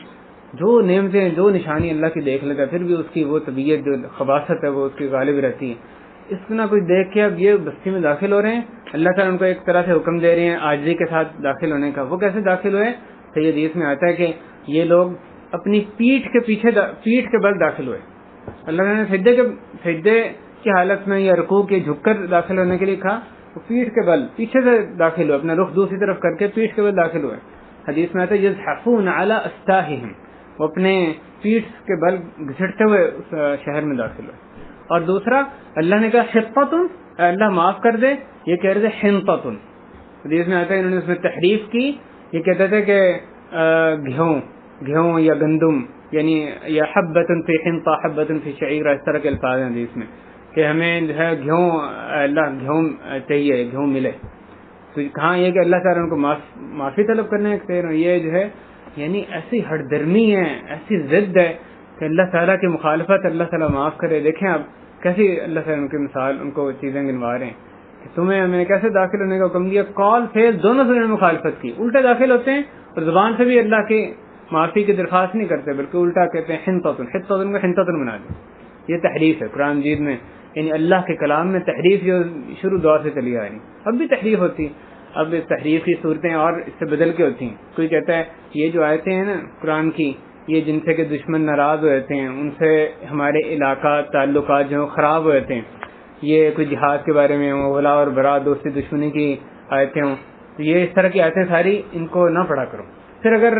[SPEAKER 1] جو نعمتیں جو نشانی اللہ کی دیکھ لیتا ہے پھر بھی اس کی وہ طبیعت جو خباثت ہے وہ اس کی غالب رہتی ہے. اس کو نہ کوئی دیکھ کے اب یہ بستی میں داخل ہو رہے ہیں، اللہ تعالیٰ ان کو ایک طرح سے حکم دے رہے ہیں عاجزی کے ساتھ داخل ہونے کا. وہ کیسے داخل ہوئے؟ صحیح حدیث میں آتا ہے کہ یہ لوگ اپنی پیٹھ کے بل داخل ہوئے. اللہ نے سجدے کی حالت میں یا رکوع کے جھک کر داخل ہونے کے لیے کہا، وہ پیٹھ کے بل پیچھے سے داخل ہوئے، اپنا رخ دوسری طرف کر کے پیٹھ کے بل داخل ہوئے. حدیث میں آتا ہے یزحفون علی استاہہم، وہ اپنے پیٹھ کے بل گھسٹتے ہوئے اس شہر میں داخل ہوئے. اور دوسرا اللہ نے کہا حطۃ، اللہ معاف کر دے، یہ کہہ رہے تھے حنطۃ. حدیث میں آتا ہے انہوں نے اس میں تحریف کی، یہ کہتے تھے کہ گھیوں یا گندم، یعنی یا حبۃ فی حنطہ حبۃ فی شعیر، اس طرح کے الفاظ ہیں حدیث میں کہ ہمیں جو ہے اللہ گھیوں چاہیے، گھیوں ملے. تو کہاں یہ کہ اللہ تعالیٰ ان کو معافی طلب کرنے کے، یہ جو ہے یعنی ایسی ہٹ درمی ہے، ایسی ضد ہے کہ اللہ تعالیٰ کی مخالفت اللہ تعالیٰ معاف کرے. دیکھیں آپ کیسی اللہ تعالیٰ ان کی مثال، ان کو چیزیں گنوا رہے ہیں کہ تمہیں میں نے کیسے داخل ہونے کا حکم دیا، کال فیل دونوں سے انہوں نے مخالفت کی. الٹے داخل ہوتے ہیں اور زبان سے بھی اللہ کی معافی کی درخواست نہیں کرتے، بلکہ الٹا کہتے ہیں حنطۃ کو حنطۃ بنا دیں. یہ تحریف ہے قرآن مجید میں، یعنی اللہ کے کلام میں تحریف جو شروع دور سے چلی آ رہی، اب بھی تحریف ہوتی. اب اس تحریف کی صورتیں اور اس سے بدل کے ہوتی ہیں. کوئی کہتا ہے یہ جو آیتیں ہیں نا قرآن کی، یہ جن سے کہ دشمن ناراض ہو جاتے ہیں، ان سے ہمارے علاقہ تعلقات جو خراب ہو جاتے ہیں، یہ کوئی جہاد کے بارے میں ہوں، ولا اور برا، دوستی دشمنی کی آیتیں ہوں، تو یہ اس طرح کی آیتیں ساری ان کو نہ پڑھا کرو. پھر اگر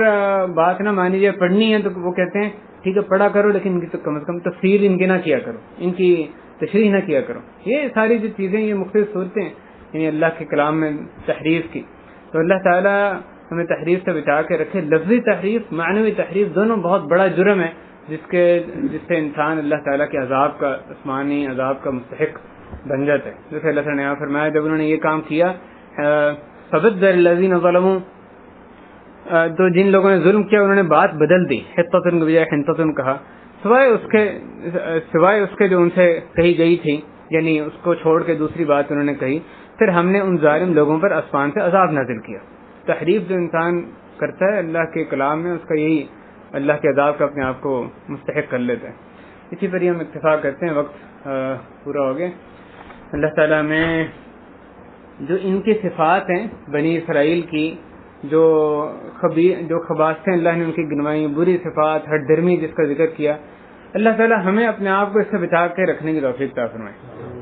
[SPEAKER 1] بات نہ مانی جائے پڑھنی ہے تو وہ کہتے ہیں ٹھیک ہے پڑھا کرو، لیکن ان کی تو کم از کم تفسیر ان کی نہ کیا کرو، ان کی تشریح نہ کیا کرو. یہ ساری جو چیزیں یہ مختلف صورتیں یعنی اللہ کے کلام میں تحریف کی. تو اللہ تعالیٰ ہمیں تحریف سے بچا کے رکھے. لفظی تحریف، معنوی تحریف، دونوں بہت بڑا جرم ہے جس سے انسان اللہ تعالیٰ کے عذاب کا، آسمانی عذاب کا مستحق بن جاتا ہے. جیسے اللہ تعالیٰ نے یہاں فرمایا جب انہوں نے یہ کام کیا فبدل الذین ظلموا، تو جن لوگوں نے ظلم کیا انہوں نے بات بدل دی، حطۃ کے بجائے حنطۃ کہا، سوائے اس کے جو ان سے کہی گئی تھی، یعنی اس کو چھوڑ کے دوسری بات انہوں نے کہی. پھر ہم نے ان ظالم لوگوں پر آسمان سے عذاب نازل کیا. تحریف جو انسان کرتا ہے اللہ کے کلام میں، اس کا یہی اللہ کے عذاب کا اپنے آپ کو مستحق کر لیتا ہے. اسی پر ہی ہم اتفاق کرتے ہیں، وقت پورا ہو گیا. اللہ تعالیٰ میں جو ان کی صفات ہیں بنی اسرائیل کی، جو خباثتیں اللہ نے ان کی گنوائی، بری صفات، ہٹ درمی جس کا ذکر کیا، اللہ تعالیٰ ہمیں اپنے آپ کو اس سے بچا کے رکھنے کی توفیق عطا فرمائے.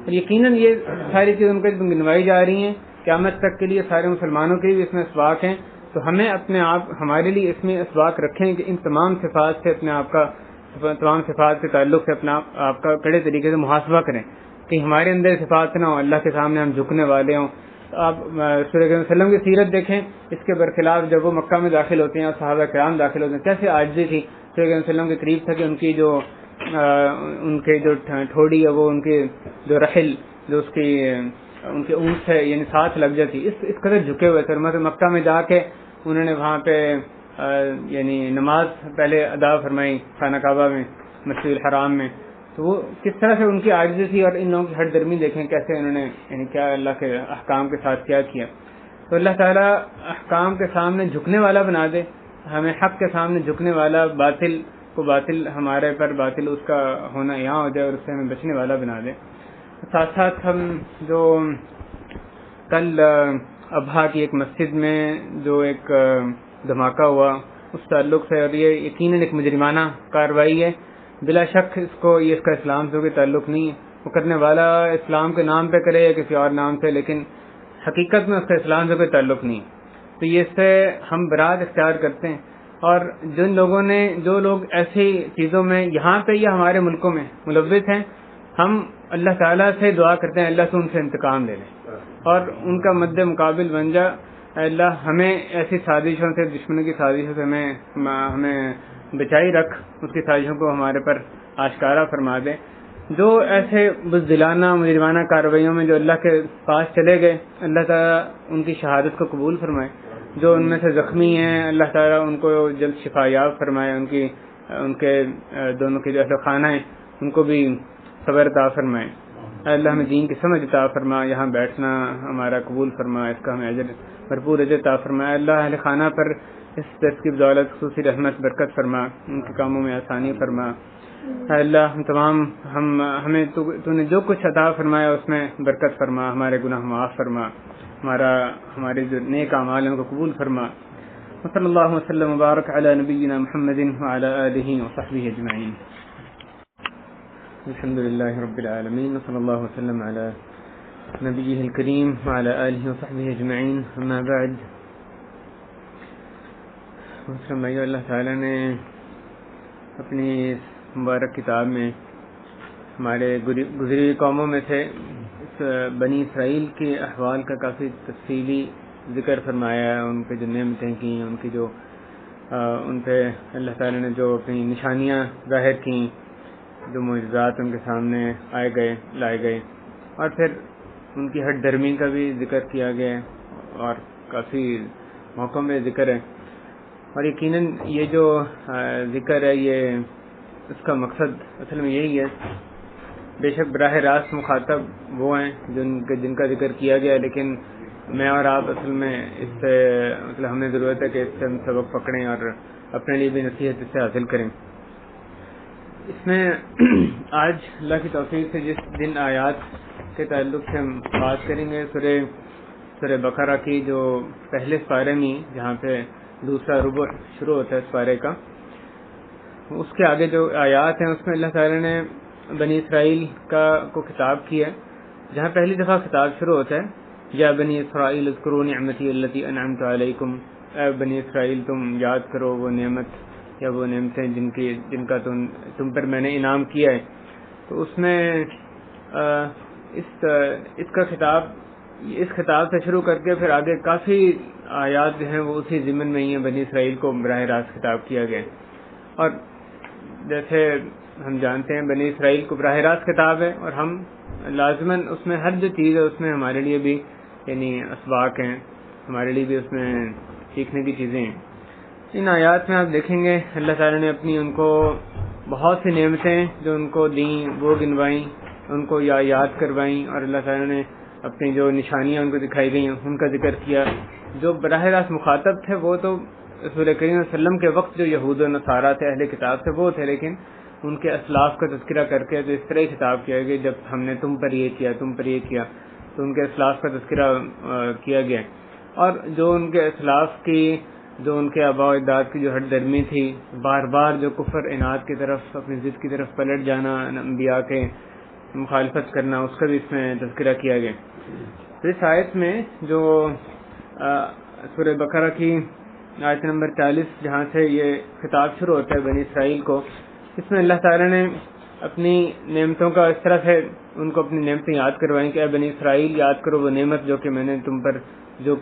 [SPEAKER 1] اور یقیناً یہ ساری چیزیں ان کو گنوائی جا رہی ہیں، قیامت تک کے لیے سارے مسلمانوں کے بھی اس میں اسباق ہیں. تو ہمیں اپنے آپ ہمارے لیے اس میں اسباق رکھیں کہ ان تمام صفات سے اپنے آپ کا تمام صفات کے تعلق سے اپنا آپ کا کڑے طریقے سے محاسبہ کریں کہ ہمارے اندر صفات نہ ہوں، اللہ کے سامنے ہم جھکنے والے ہوں. آپ رسول اللہ علیہ وسلم کی سیرت دیکھیں، اس کے برخلاف جب وہ مکہ میں داخل ہوتے ہیں اور صحابہ کرام داخل ہوتے ہیں کیسے عاجزی تھی. رسول اللہ علیہ وسلم کے قریب تھا کہ ان کی جو ان کے جو ٹھوڑی ہے وہ ان کی جو رحل جو اس کی ان کے اونٹ سے یعنی ساتھ لگ جاتی، اس قدر جھکے ہوئے تھے. مطلب مکہ میں جا کے انہوں نے وہاں پہ یعنی نماز پہلے ادا فرمائی خانہ کعبہ میں مسجد الحرام میں. تو وہ کس طرح سے ان کی عاجزی تھی، اور ان لوگوں کی ہٹ درمی دیکھیں کیسے انہوں نے یعنی کیا اللہ کے احکام کے ساتھ کیا کیا. تو اللہ تعالیٰ احکام کے سامنے جھکنے والا بنا دے، ہمیں حق کے سامنے جھکنے والا، باطل کو باطل ہمارے پر باطل اس کا ہونا یہاں ہو جائے اور اس سے ہمیں بچنے والا بنا دے. ساتھ ساتھ ہم جو کل ابہا کی ایک مسجد میں جو ایک دھماکہ ہوا اس تعلق سے، اور یہ یقیناً ایک مجرمانہ کارروائی ہے، بلا شک اس کا اسلام سے کوئی تعلق نہیں ہے. وہ کرنے والا اسلام کے نام پہ کرے یا کسی اور نام سے، لیکن حقیقت میں اس کا اسلام سے کوئی تعلق نہیں. تو یہ اس سے ہم برات اختیار کرتے ہیں، اور جو لوگ ایسی چیزوں میں یہاں پہ یا ہمارے ملکوں میں ملوث ہیں، ہم اللہ تعالیٰ سے دعا کرتے ہیں اللہ سے ان سے انتقام لے لیں اور ان کا مد مقابل بن جا. اللہ ہمیں ایسی سازشوں سے، دشمنوں کی سازشوں سے ہمیں بچائی رکھ، اس کی سازشوں کو ہمارے پر آشکارا فرما دے. جو ایسے بزدلانہ مجرمانہ کارروائیوں میں جو اللہ کے پاس چلے گئے، اللہ تعالیٰ ان کی شہادت کو قبول فرمائے. جو ان میں سے زخمی ہیں اللہ تعالیٰ ان کو جلد شفا یاب فرمائے. ان کے دونوں کے جو اہل خانہ ہیں ان کو بھی صبر عطا فرمائے. اللہ ہمیں دین کی سمجھ عطا فرما، یہاں بیٹھنا ہمارا قبول فرما، اس کا ہمیں بھرپور اجر عطا فرمائے. اللہ اہل خانہ پر اس درس کی بدولت خصوصی رحمت برکت فرما، ان کے کاموں میں آسانی فرما. اللہ ہم تمام ہمیں تو نے جو کچھ عطا فرمایا اس میں برکت فرما، ہمارے گناہ معاف فرما، ہمارے جو نیک اعمال ہیں ان کو قبول فرما. صلی اللہ وسلم وبارک علی نبینا محمد وعلی آلہ وصحبہ اجمعین. الحمد للہ رب العالمین وصلی اللہ وسلم علی نبیہ الکریم وعلی آلہ وصحبہ اجمعین. اما بعد، اللہ تعالیٰ نے اپنی مبارک کتاب میں ہمارے گزری قوموں میں سے بنی اسرائیل کے احوال کا کافی تفصیلی ذکر فرمایا ہے. ان پہ جو نعمتیں کی، ان کی جو ان پہ اللہ تعالیٰ نے جو اپنی نشانیاں ظاہر کیں، جو معجزات ان کے سامنے لائے گئے، اور پھر ان کی ہٹ درمی کا بھی ذکر کیا گیا اور کافی موقعوں میں ذکر ہے. اور یقیناً یہ جو ذکر ہے یہ اس کا مقصد اصل میں یہی ہے. بے شک براہ راست مخاطب وہ ہیں جن کا ذکر کیا گیا، لیکن میں اور آپ اصل میں اس سے مطلب ہمیں ضرورت ہے کہ اس سے ہم سبق پکڑیں اور اپنے لیے بھی نصیحت اس سے حاصل کریں. اس میں آج اللہ کی توفیق سے جن آیات کے تعلق سے ہم بات کریں گے سورہ بقرہ کی جو پہلے سپارے میں جہاں پہ دوسرا ربع شروع ہوتا ہے اس سپارے کا، اس کے آگے جو آیات ہیں اس میں اللہ تعالیٰ نے بنی اسرائیل کو خطاب کیا ہے. جہاں پہلی دفعہ خطاب شروع ہوتا ہے یا بنی اسرائیل اذکروا نعمتی التی انعمت علیکم، اے بنی اسرائیل تم یاد کرو وہ نعمت یا وہ نعمتیں جن کا تم پر میں نے انعام کیا ہے. تو اس میں اس خطاب سے شروع کر کے پھر آگے کافی آیات جو ہیں وہ اسی ضمن میں ہی ہیں. بنی اسرائیل کو براہ راست خطاب کیا گیا، اور جیسے ہم جانتے ہیں بنی اسرائیل کو براہ راست خطاب ہے، اور ہم لازماً اس میں ہر جو چیز ہے اس میں ہمارے لیے بھی یعنی اسباق ہیں، ہمارے لیے بھی اس میں سیکھنے کی چیزیں ہیں. ان آیات میں آپ دیکھیں گے اللہ تعالیٰ نے اپنی ان کو بہت سی نعمتیں جو ان کو دیں وہ گنوائیں، ان کو یاد کروائیں، اور اللہ تعالیٰ نے اپنی جو نشانیاں ان کو دکھائی گئی ہیں ان کا ذکر کیا. جو براہ راست مخاطب تھے وہ تو رسول کریم صلی اللہ علیہ وسلم کے وقت جو یہود و نصارہ تھے اہل کتاب سے وہ تھے، لیکن ان کے اسلاف کا تذکرہ کر کے جو اس طرح خطاب کیا گیا جب ہم نے تم پر یہ کیا تو ان کے اسلاف کا تذکرہ کیا گیا. اور جو ان کے اسلاف کی جو ان کے آباء و اجداد کی جو ہٹ درمی تھی، بار بار جو کفر عناد کی طرف اپنی ضد کی طرف پلٹ جانا، انبیاء کے مخالفت کرنا، اس کا بھی اس میں تذکرہ کیا گیا. تو اس آیت میں جو سورہ بقرہ کی آیت نمبر 40 جہاں سے یہ خطاب شروع ہوتا ہے بنی اسرائیل کو، اس میں اللہ تعالیٰ نے اپنی نعمتوں کا اس طرح سے ان کو اپنی نعمتیں یاد کروائیں کہ اے بنی اسرائیل، یاد کرو وہ نعمت جو کہ میں نے تم پر جو